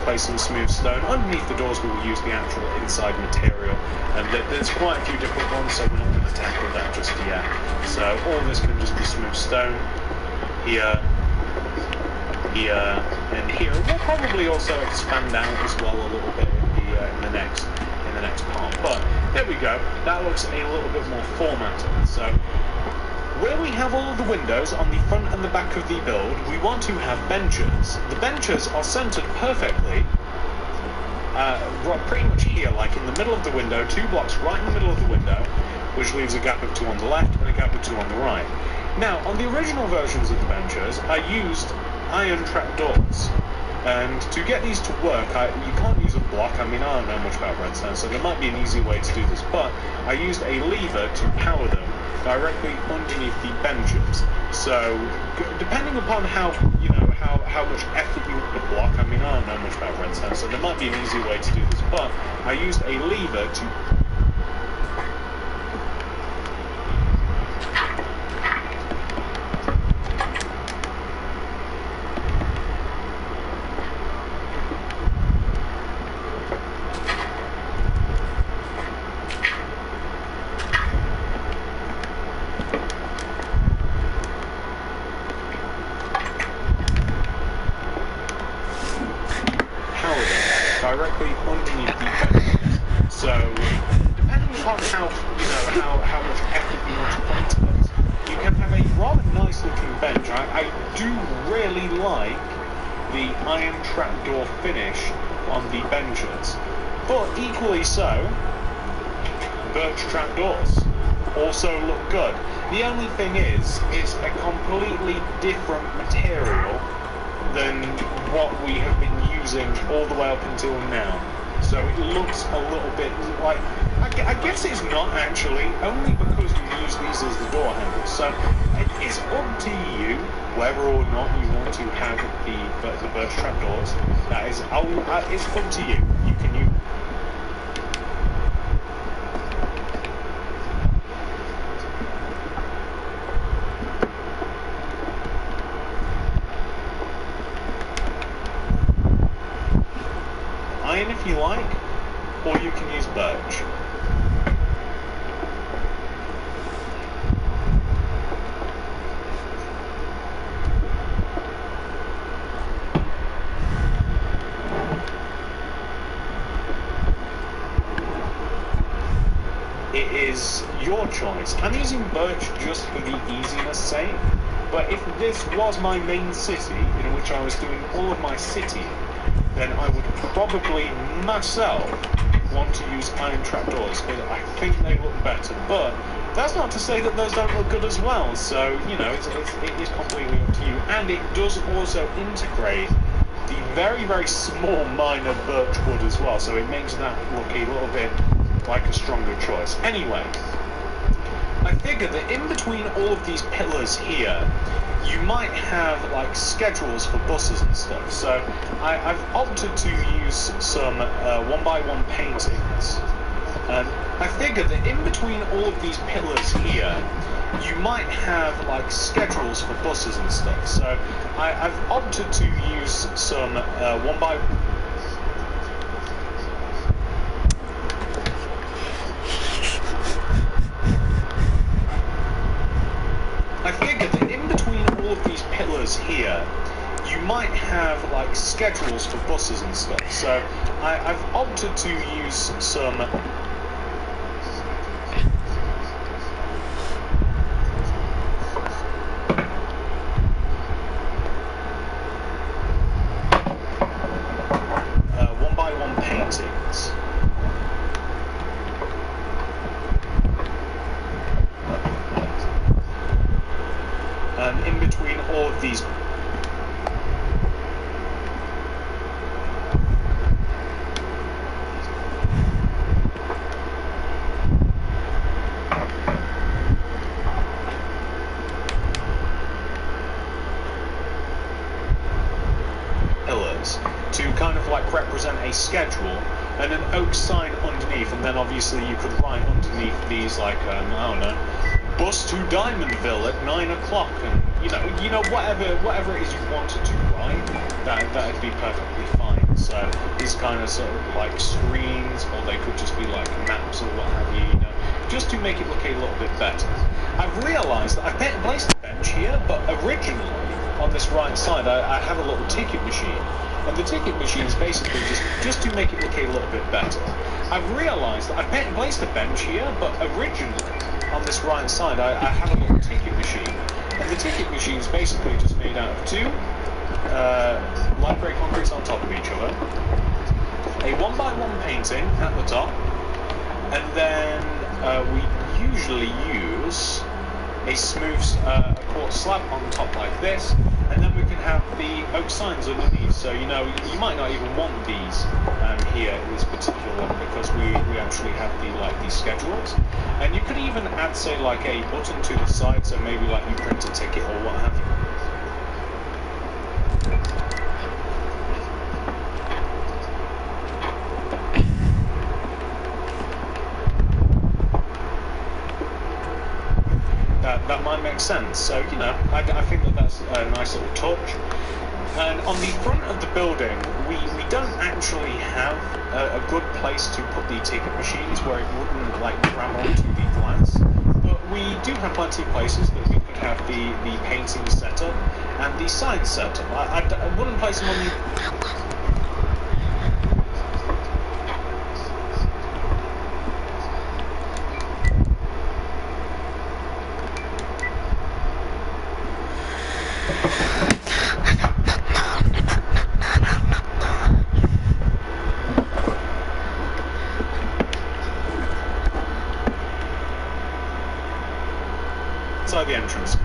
Place some smooth stone. Underneath the doors we will use the actual inside material, and there's quite a few different ones, so we're not going to tackle that just yet. So all this can just be smooth stone here, and here. We'll probably also expand out as well a little bit in the next part, but there we go. That looks a little bit more formatted. So where we have all of the windows on the front and the back of the build, we want to have benches. The benches are centered perfectly, pretty much here, like in the middle of the window, 2 blocks right in the middle of the window, which leaves a gap of 2 on the left and a gap of 2 on the right. Now, on the original versions of the benches, I used iron trapdoors. And to get these to work, you can't use a block. I mean, I don't know much about redstone, so there might be an easy way to do this, but I used a lever to power them directly underneath the benches. So, depending upon how much effort you put the block, I mean, I don't know much about redstone, so there might be an easy way to do this, but I used a lever to directly underneath the benches. So, depending upon how much effort you want to put into this, you can have a rather nice looking bench. I do really like the iron trapdoor finish on the benches, but equally so, birch trapdoors also look good. The only thing is, it's a completely different material than what we have been using all the way up until now. So it looks a little bit like, I guess it's not actually, only because we use these as the door handles. So it's up to you whether or not you want to have the birch trapdoors. That is, it's up to you. You can use. Iron if you like, or you can use birch. It is your choice. I'm using birch just for the easiness sake, but if this was my main city, in which I was doing all of my city, then I would probably myself want to use iron trapdoors because I think they look better. But That's not to say that those don't look good as well. So you know, it is completely up to you, and it does also integrate the very, very small minor birch wood as well. So it makes that look a little bit like a stronger choice. Anyway, I figured that in between all of these pillars here, you might have like schedules for buses and stuff. So I've opted to use some 1x1 paintings. And I figured that in between all of these pillars here, you might have like schedules for buses and stuff. So I've opted to use some 1x1. I figured that in between all of these pillars here, you might have like schedules for buses and stuff. So I've opted to use some 1x1 paintings. In between all of these pillars to kind of like represent a schedule and an oak sign underneath, and then obviously you could write underneath these like I don't know, bus to Diamondville at 9 o'clock, and you know whatever it is you wanted to write, that'd be perfectly fine. So these kind of sort of like screens, or they could just be like maps or what have you, just to make it look a little bit better. I've realised that I've placed a bench here, but originally on this right side I have a little ticket machine, and the ticket machine is basically just to make it look a little bit better. I've realised that I've placed a bench here, but originally on this right side I have a little ticket machine, and the ticket machine is basically just made out of two light grey concretes on top of each other, a 1x1 painting at the top, and then we usually use a smooth quartz slab on top like this, and then we can have the oak signs underneath. So you might not even want these here in this particular one, because we actually have these schedules, and you could even add, say, like a button to the side, so maybe like you print a ticket or what have you. That might make sense. So I think that's a nice little touch. And on the front of the building, we don't actually have a good place to put the ticket machines where it wouldn't like ram onto the glass. But we do have plenty of places that we could have the painting set up and the signs set up. I wouldn't place them on the... outside the entrance.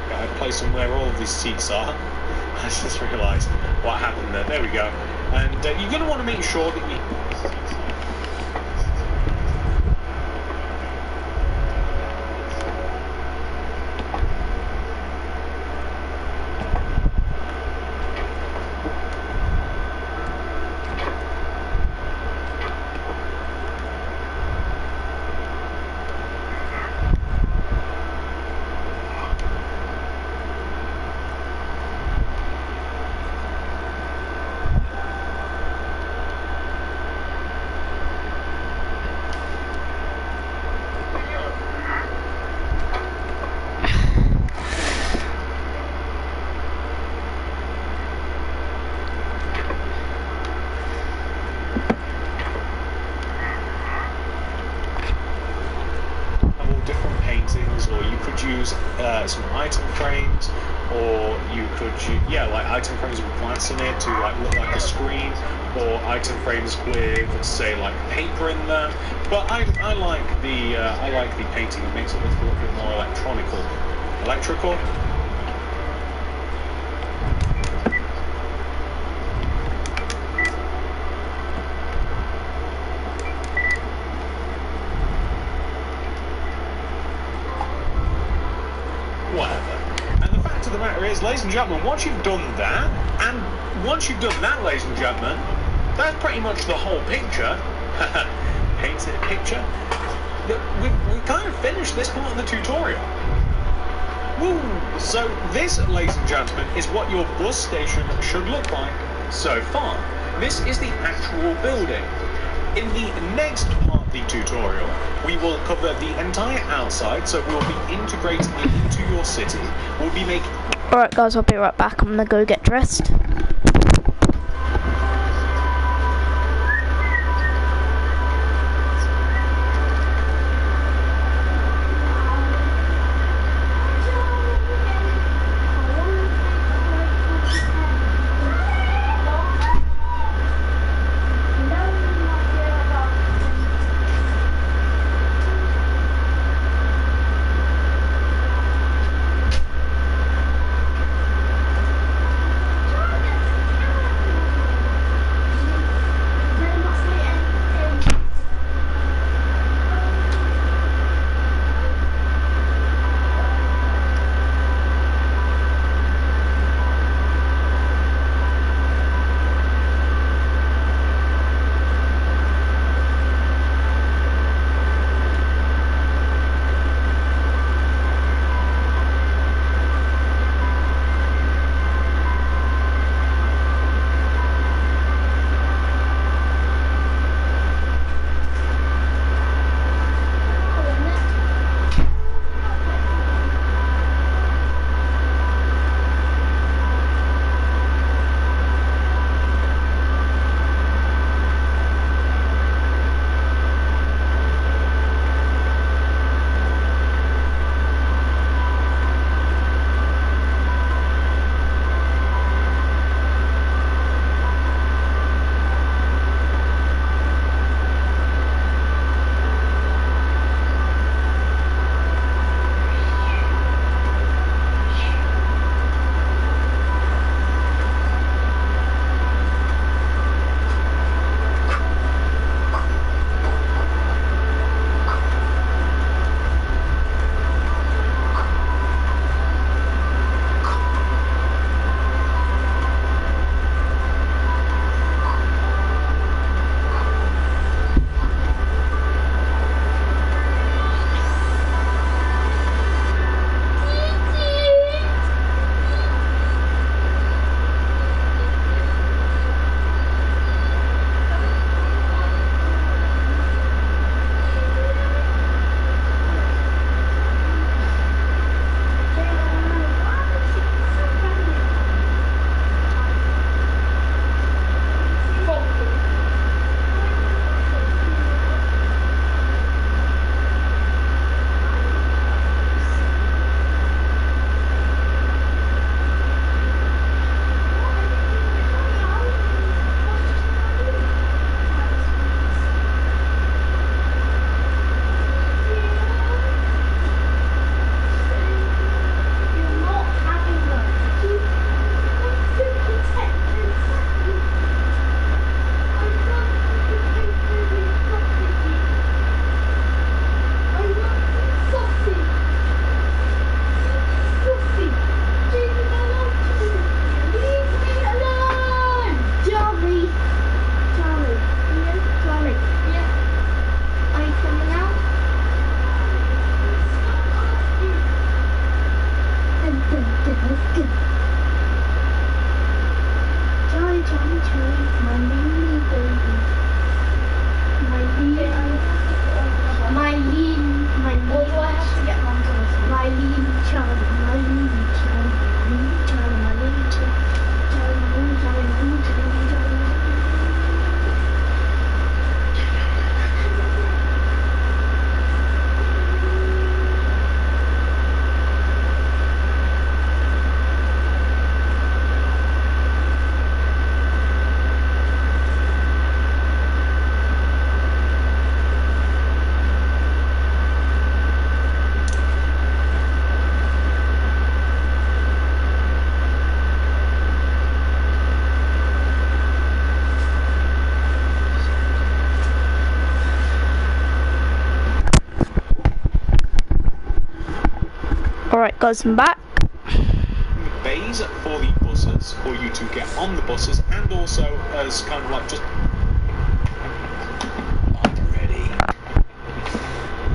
Yeah, I place them where all of these seats are. I just realised what happened there. There we go. And you're going to want to make sure that you... use some item frames, or you could like item frames with glass in it to like look like a screen, or item frames with say like paper in them. But I like the painting. It makes it look a little bit more electrical. Whatever. And the fact of the matter is, ladies and gentlemen, once you've done that, ladies and gentlemen, that's pretty much the whole picture. Painted a picture. We've kind of finished this part of the tutorial. Woo! So this, ladies and gentlemen, is what your bus station should look like so far. This is the actual building. In the next part of the tutorial, we will cover the entire outside, so we'll be integrating it into your city. We'll be making... Alright guys, I'll be right back. I'm gonna go get dressed. Alright guys, I'm back. Bays for the buses, for you to get on the buses, and also as kind of like just... I'm ready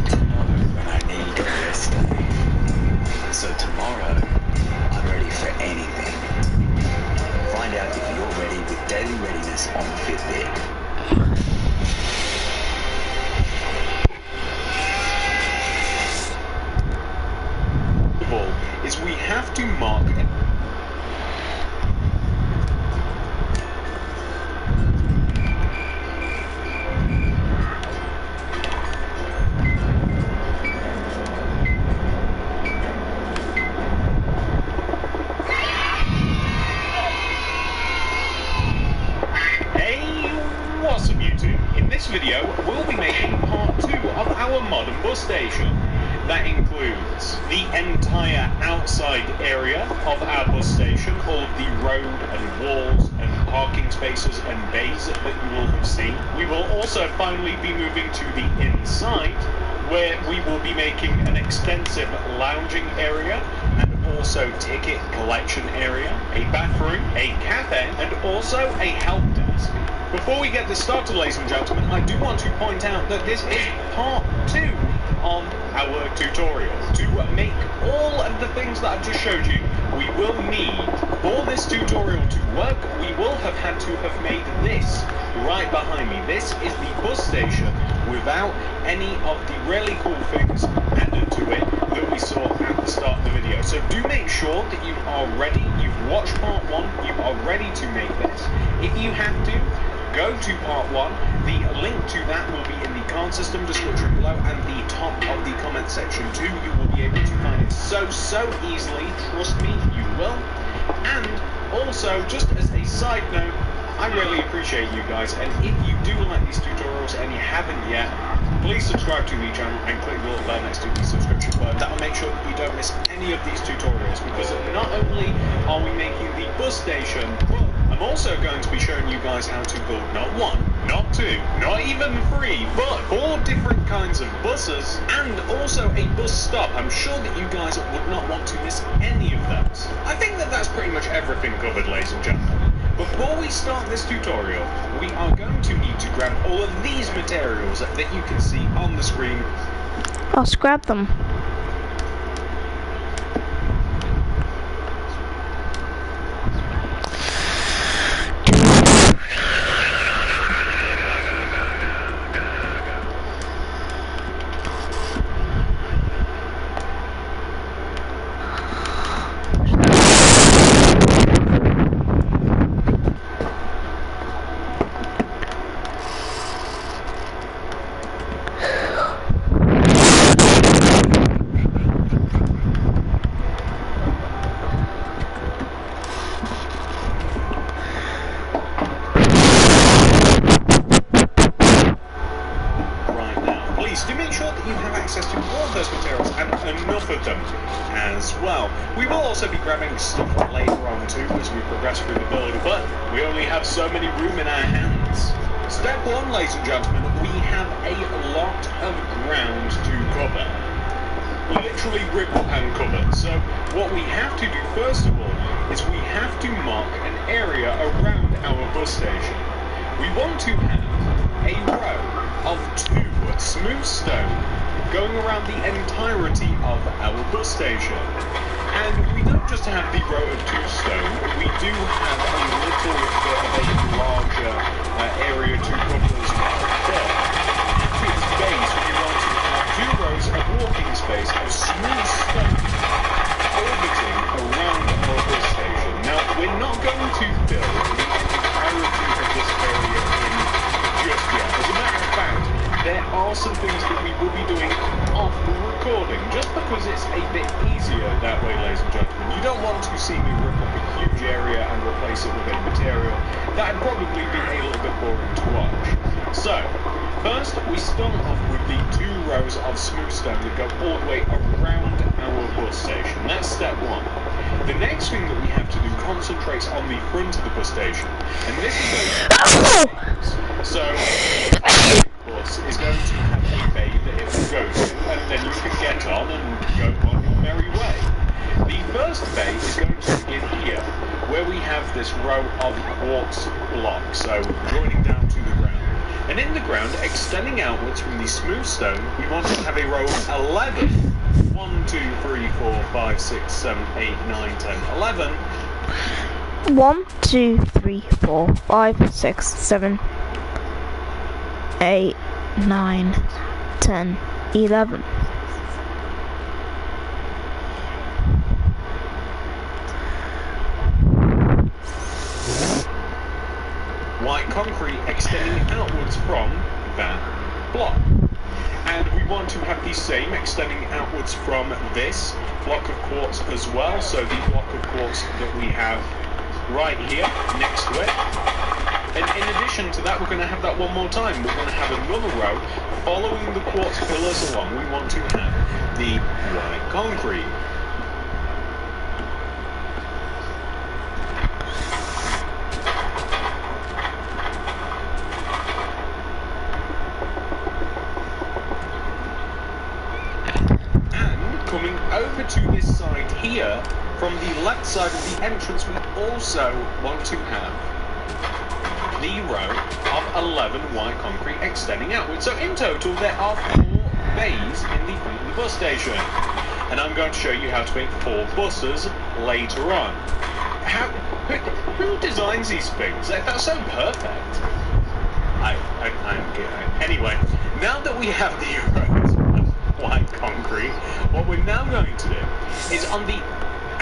to know when I need a rest day. So tomorrow, I'm ready for anything. Find out if you're ready with daily readiness on Fitbit. Is we have to mark what's up YouTube? In this video we'll be making part 2 of our modern bus station. That includes the entire outside area of our bus station, all of the road and walls and parking spaces and bays that you will have seen. We will also finally be moving to the inside, where we will be making an extensive lounging area and also ticket collection area, a bathroom, a cafe, and also a help desk. Before we get this started, ladies and gentlemen, I do want to point out that this is part 2 on our tutorial. To make all of the things that I've just showed you, we will need, for this tutorial to work, we will have had to have made this right behind me. This is the bus station without any of the really cool things added to it that we saw at the start of the video. So do make sure that you are ready, you've watched part 1, you are ready to make this. If you have to, go to part 1, the link to that will be in the card system description below and the top of the comment section too. You will be able to find it so easily, trust me, you will. And also, just as a side note, I really appreciate you guys, and if you do like these tutorials and you haven't yet, please subscribe to the channel and click the little bell next to the subscription button. That will make sure that you don't miss any of these tutorials, because not only are we making the bus station, well, I'm also going to be showing you guys how to build not 1, not 2, not even 3, but 4 different kinds of buses, and also a bus stop. I'm sure that you guys would not want to miss any of those. I think that that's pretty much everything covered, ladies and gentlemen. Before we start this tutorial, we are going to need to grab all of these materials that you can see on the screen. I'll scrap them. We will also be grabbing stuff later on too as we progress through the build, but we only have so many room in our hands. Step 1, ladies and gentlemen, we have a lot of ground to cover. Literally rip and cover. So what we have to do first of all is we have to mark an area around our bus station. We want to have a row of 2 smooth stone going around the entirety of our bus station. And we don't just have the row of 2 stone, we do have a little bit of a larger area to cover as well. But at its base, we want to have 2 rows of walking space of smooth stone orbiting around our bus station. Now, we're not going to build the entirety of this area in just yet. As a matter of fact, there are some things that we will be doing off the recording, just because it's a bit easier that way, ladies and gentlemen. You don't want to see me rip up a huge area and replace it with a material that would probably be a little bit boring to watch. So, first we start off with the 2 rows of smooth stone that go all the way around our bus station. That's step 1. The next thing that we have to do concentrates on the front of the bus station, and this is going to so bus is going to have a bay that it will go to, and then you can get on and go on your merry way. first bay is going to begin here, where we have this row of quartz blocks, so joining down to the ground. And in the ground, extending outwards from the smooth stone, we want to have a row of 11. 1, 2, 3, 4, 5, 6, 7, 8, 9, 10, 11. 1, 2, 3, 4, 5, 6, 7, 8, 9, 10, 11. White concrete extending outwards from that block. And we want to have the same extending outwards from this block of quartz as well. So the block of quartz that we have right here next to it. And in addition to that, we're going to have that one more time. We're going to have another row following the quartz pillars along. We want to have the white concrete. Coming over to this side here, from the left side of the entrance, we also want to have the row of 11 white concrete extending outwards. So in total, there are 4 bays in the front of the bus station. And I'm going to show you how to make 4 buses later on. Who designs these things? That's so perfect. I'm good. Anyway, now that we have the rows white concrete, what we're now going to do is on the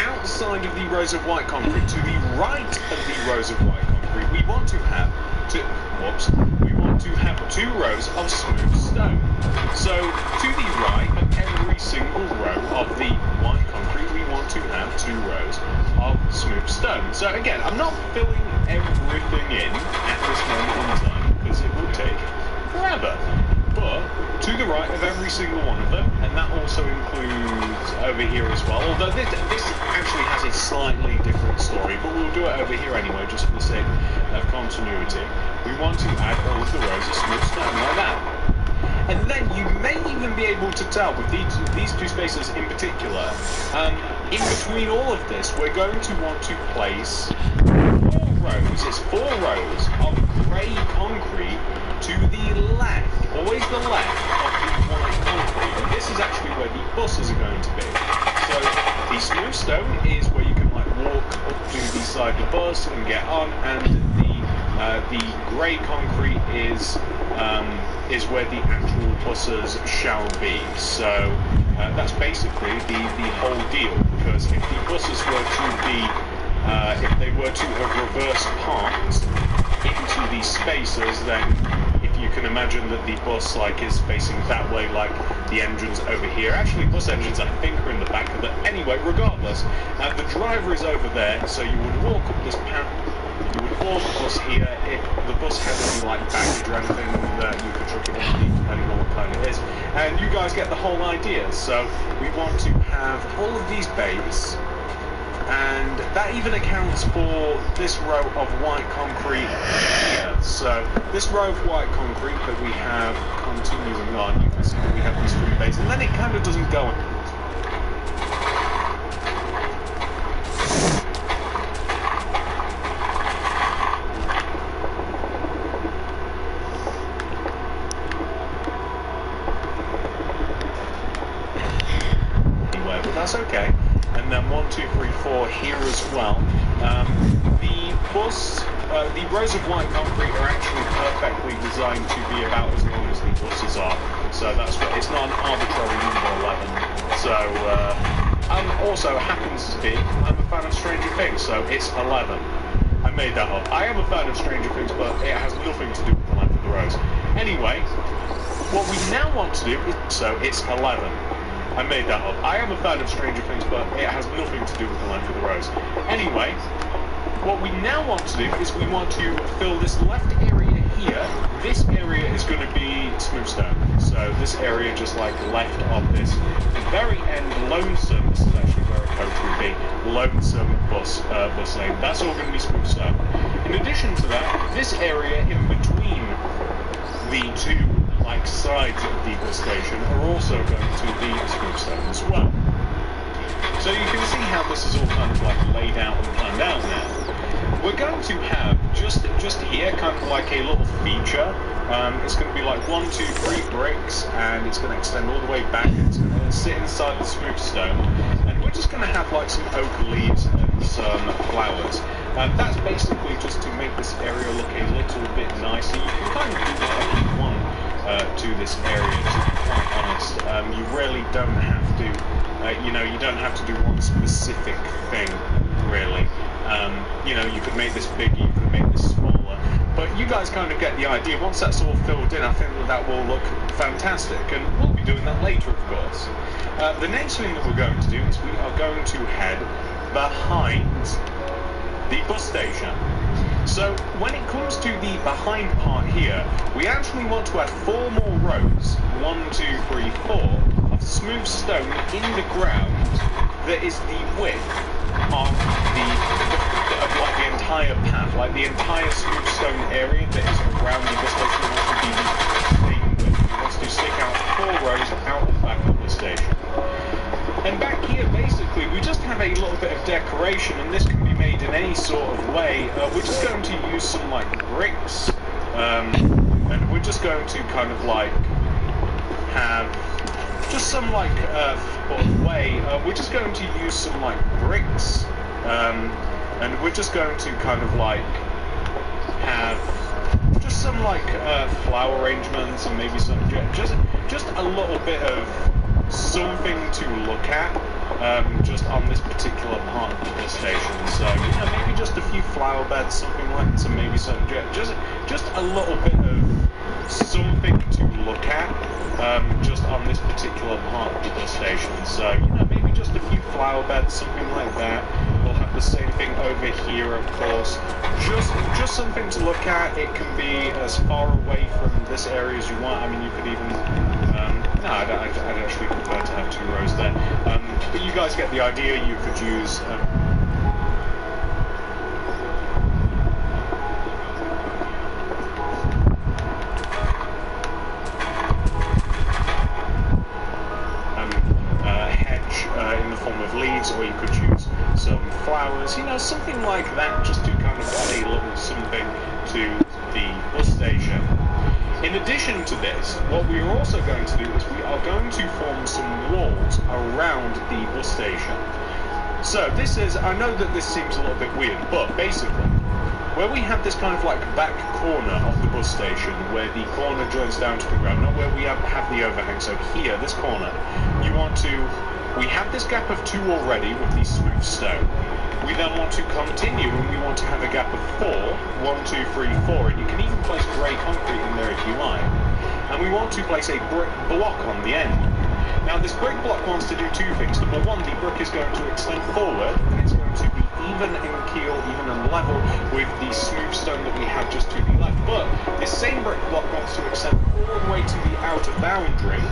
outside of the rows of white concrete, to the right of the rows of white concrete, we want to have 2 rows of smooth stone. So to the right of every single row of the white concrete, we want to have 2 rows of smooth stone. So again, I'm not filling everything in at this moment in time because it will take forever. But to the right of every single one of them, and that also includes over here as well, although this actually has a slightly different story, but we'll do it over here anyway, just for the sake of continuity. We want to add all of the rows of smooth stone like that. And then you may even be able to tell with these 2 spaces in particular, in between all of this, we're going to want to place 4 rows, it's 4 rows of grey concrete to the left, always the left of the white concrete, and this is actually where the buses are going to be. So the smooth stone is where you can like walk up to the side of the bus and get on, and the grey concrete is where the actual buses shall be. So that's basically the whole deal, because if the buses were to be if they were to have reversed parked into these spaces, then if you can imagine that the bus is facing that way, like the engines over here. Actually, bus engines I think are in the back of it. Anyway, regardless, the driver is over there, so you would walk up this path. You would board the bus here. If the bus had any baggage or anything, you could chuck it underneath, depending on what kind it is. And you guys get the whole idea. So we want to have all of these bays. And that even accounts for this row of white concrete here. So this row of white concrete that we have continuing on, you can see that we have these 3 bays, and then it kind of doesn't go on. Anyway, but that's okay. And then 1, 2, 3, 4 here as well. The rows of white concrete are actually perfectly designed to be about as long as the buses are. So that's what, it's not an arbitrary number 11. So, also happens to be, I'm a fan of Stranger Things, so it's 11. I made that up. I am a fan of Stranger Things, but it has nothing to do with the length of the rows. Anyway, what we now want to do is, so it's 11. I made that up. I am a fan of Stranger Things, but it has nothing to do with the length of the rows. Anyway, what we now want to do is we want to fill this left area here. This area is going to be smooth stone. So this area just left of this very end, lonesome, this is actually where a coach would be, lonesome bus lane. That's all going to be smooth stone. In addition to that, this area in between the 2 sides of the bus station are also going to be smooth stone as well. So you can see how this is all kind of like laid out and planned out now, we're going to have just here kind of like a little feature. It's going to be like 1, 2, 3 bricks, and it's going to extend all the way back. It's going to sit inside the smooth stone, and we're just going to have like some oak leaves and some flowers. That's basically just to make this area look a little bit nicer. You can kind of do whatever you want to this area, to be quite honest. You really don't have to, you don't have to do one specific thing, really. You could make this bigger, you could make this smaller, but you guys kind of get the idea. Once that's all filled in, I think that will look fantastic, and we'll be doing that later, of course. The next thing that we're going to do is we are going to head behind the bus station. So when it comes to the behind part here, we actually want to add 4 more rows, 1, 2, 3, 4, of smooth stone in the ground that is the width of the entire path, like the entire smooth stone area that is around the bus station wants to be the same width. It wants to stick out 4 rows out the back of the station. And back here, basically, we just have a little bit of decoration, and this can be made in any sort of way. We're just going to use some, like, bricks, and we're just going to kind of, like, have just some, like, way. We're just going to use some, like, bricks, and we're just going to kind of, like, have just some, like, flower arrangements, and maybe some, just a little bit of something to look at, just on this particular part of the station. So, maybe just a few flower beds, something like that, so maybe some, just a little bit of something to look at, just on this particular part of the station. So, maybe just a few flower beds, something like that. We'll have the same thing over here, of course. Just something to look at. It can be as far away from this area as you want. I mean, you could even, no, I'd actually prefer to have 2 rows there. But you guys get the idea. You could use hedge in the form of leaves, or you could use some flowers, something like that, just to kind of add a little something to the bus station. In addition to this, what we are also going to do is we are going to form some walls around the bus station. So this is, I know that this seems a little bit weird, but basically, where we have this kind of like back corner of the bus station, where the corner joins down to the ground, not where we have the overhang, so here, this corner, we have this gap of 2 already with the smooth stone. We then want to continue, and we want to have a gap of 4, 1, 2, 3, 4, and you can even place grey concrete in there if you like. And we want to place a brick block on the end. Now this brick block wants to do 2 things. Number 1, the brick is going to extend forward, and it's going to be even in keel, even in level with the smooth stone that we have just to the left. But this same brick block wants to extend all the way to the outer boundary,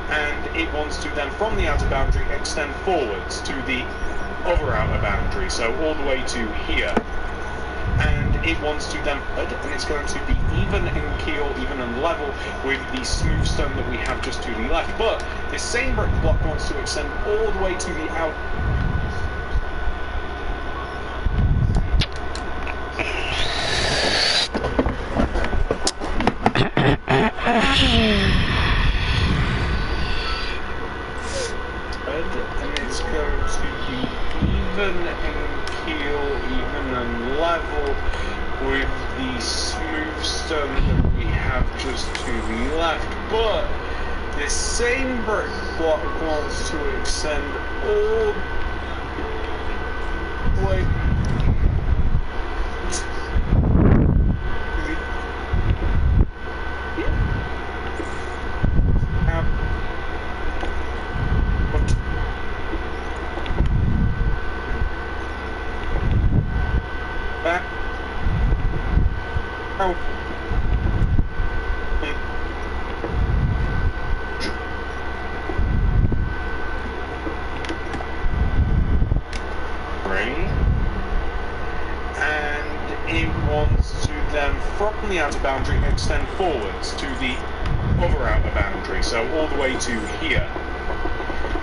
and it wants to then, from the outer boundary, extend forwards to the other outer boundary, so all the way to here. And it wants to then, and it's going to be even in keel, even in level with the smooth stone that we have just to the left. But this same brick block wants to extend all the way to the out. And it's going to be even in keel, even in level with the smooth stone that we have just to the left. But this same brick block wants to extend all the way from the outer boundary extend forwards to the other outer boundary, so all the way to here.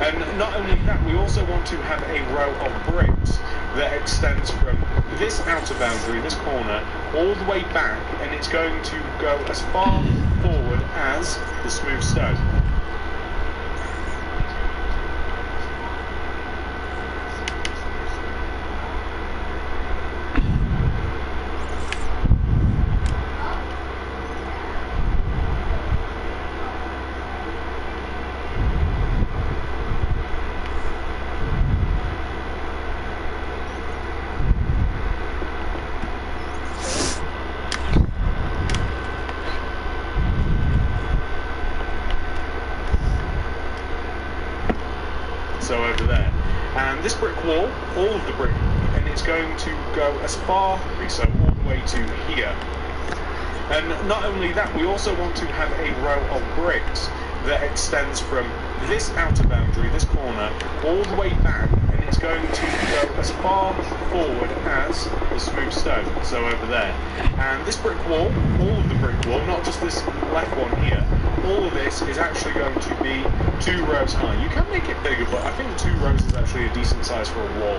And not only that, we also want to have a row of bricks that extends from this outer boundary, this corner, all the way back, and it's going to go as far forward as the smooth stone. So over there, and this brick wall, all of the brick, and it's going to go as far, so all the way to here. And not only that, we also want to have a row of bricks that extends from this outer boundary, this corner, all the way back, and it's going to go as far forward as the smooth stone, so over there. And this brick wall, all of the brick wall, not just this left one here, all of this is actually going to be 2 rows high. You can make it bigger, but I think 2 rows is actually a decent size for a wall.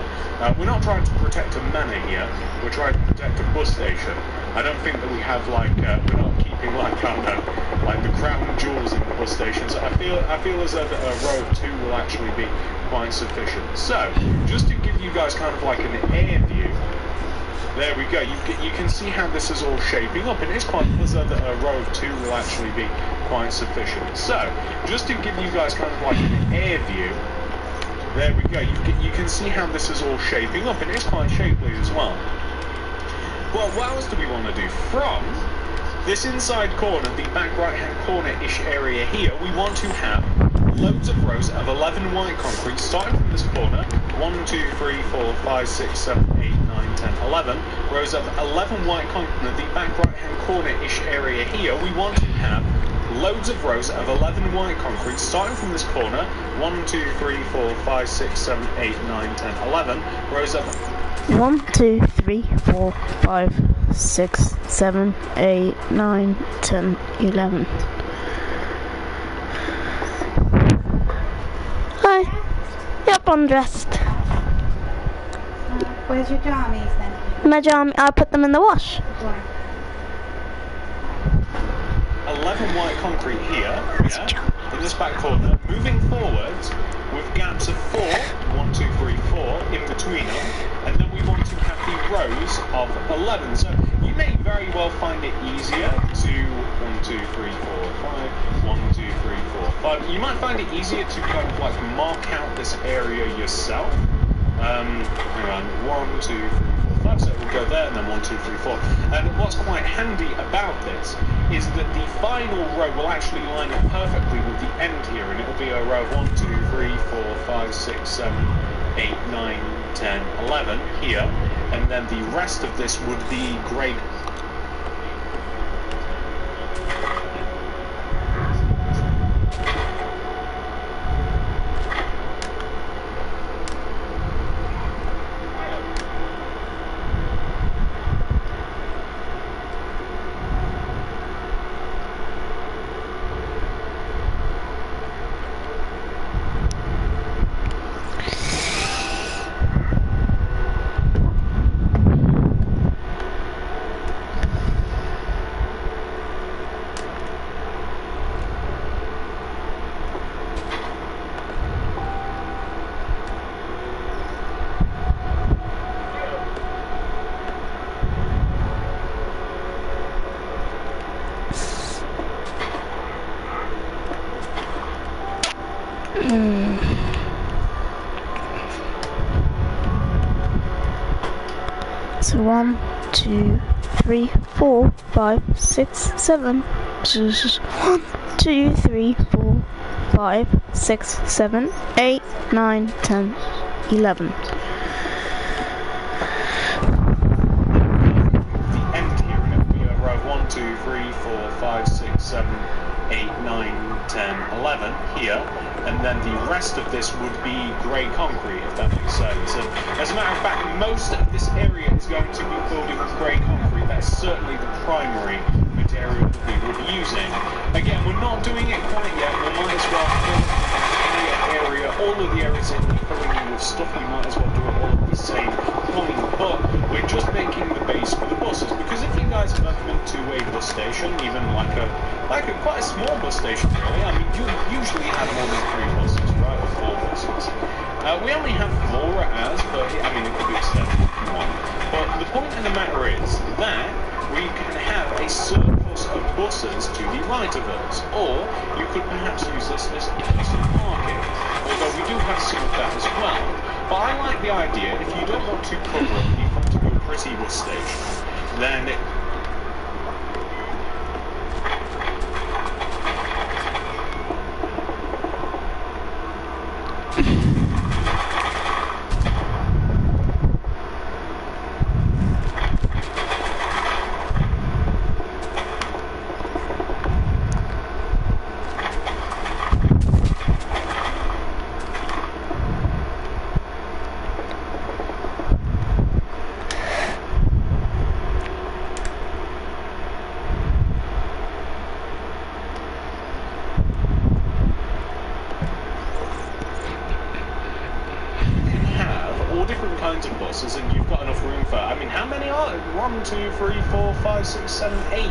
We're not trying to protect a manor here, we're trying to protect a bus station. I don't think that we have like, we're not keeping like, I don't know, like the crown jewels in the bus stations. I feel as though a row of 2 will actually be quite sufficient. So, just to give you guys kind of like an air view, there we go, you can see how this is all shaping up, and it's quite as though a row of 2 will actually be quite sufficient. So, just to give you guys kind of like an air view, there we go, you can see how this is all shaping up, and it's quite shapely as well. Well, what else do we want to do? From this inside corner, the back right-hand corner-ish area here, we want to have loads of rows of 11 white concrete, starting from this corner, 1, 2, 3, 4, 5, 6, 7, 8, 9, 10, 11, rows of 11 white concrete, the back right-hand corner-ish area here, we want to have loads of rows of 11 white concrete, starting from this corner, 1, 2, 3, 4, 5, 6, 7, 8, 9, 10, 11, rows of 1, 2, 3, 4, 5, 6, 7, 8, 9, 10, 11. Hi. Yep, I'm dressed. Where's your jammies then? My jammies, I put them in the wash. 11 white concrete here, in this back corner. Moving forwards with gaps of 4, 1, 2, 3, 4 in between them, and then we want to have the rows of 11. So you may very well find it easier to 1, 2, 3, 4, 5, 1, 2, 3, 4, 5. You might find it easier to kind of like mark out this area yourself. Hang on, 1, 2, 3, 4, 5. So we'll go there, and then 1, 2, 3, 4. And what's quite handy about this is that the final row will actually line up perfectly with the end here, and it will be a row of 1, 2, 3, 4, 5, 6, 7, 8, 9, 10, 11 here, and then the rest of this would be grey. So 1, 2, 3, 4, 5, 6, 7. 1, 2, 3, 4, 5, 6, 7, 8, 9, 10, 11. The end here, and it will be a row of 1, 2, 3, 4, 5, 6, 7, 8, 9, 10, 11 here, and then the rest of this would be grey concrete, if that makes sense. And as a matter of fact, most of this area is going to be filled in with grey concrete. That's certainly the primary material that we will be using. Again, we're not doing it quite yet. We might as well fill the area all of the areas in filling in with stuff, we might as well do it all at the same point. But we're just making the base for the buses, because if you guys have ever been to a bus station, even like a quite a small bus station really, I mean, you usually have more than 3 buses, right, or 4 buses. We only have 4 as, but I mean, it could be extended if you want. But the point of the matter is that we can have a surplus of buses to the right of us, or you could perhaps use this as instant parking, although we do have some of that as well. But I like the idea, if you don't want to cover up the front of your pretty bus station, then different kinds of buses, and you've got enough room for, I mean, how many are there? 1, 2, 3, 4, 5, 6, 7, 8.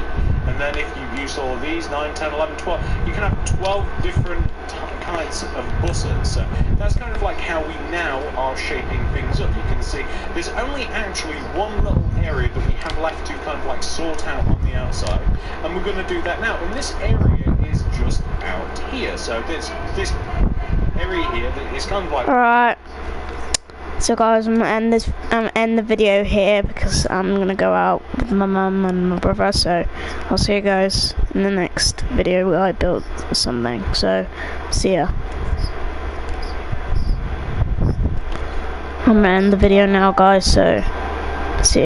And then if you use all of these, 9, 10, 11, 12, you can have 12 different kinds of buses. So that's kind of like how we now are shaping things up. You can see there's only actually one little area that we have left to kind of like sort out on the outside, and we're going to do that now. And this area is just out here. So this area here is kind of like... Alright. So guys, I'm gonna end the video here because I'm gonna go out with my mum and my brother. So I'll see you guys in the next video where I built something. So see ya. I'm gonna end the video now, guys. So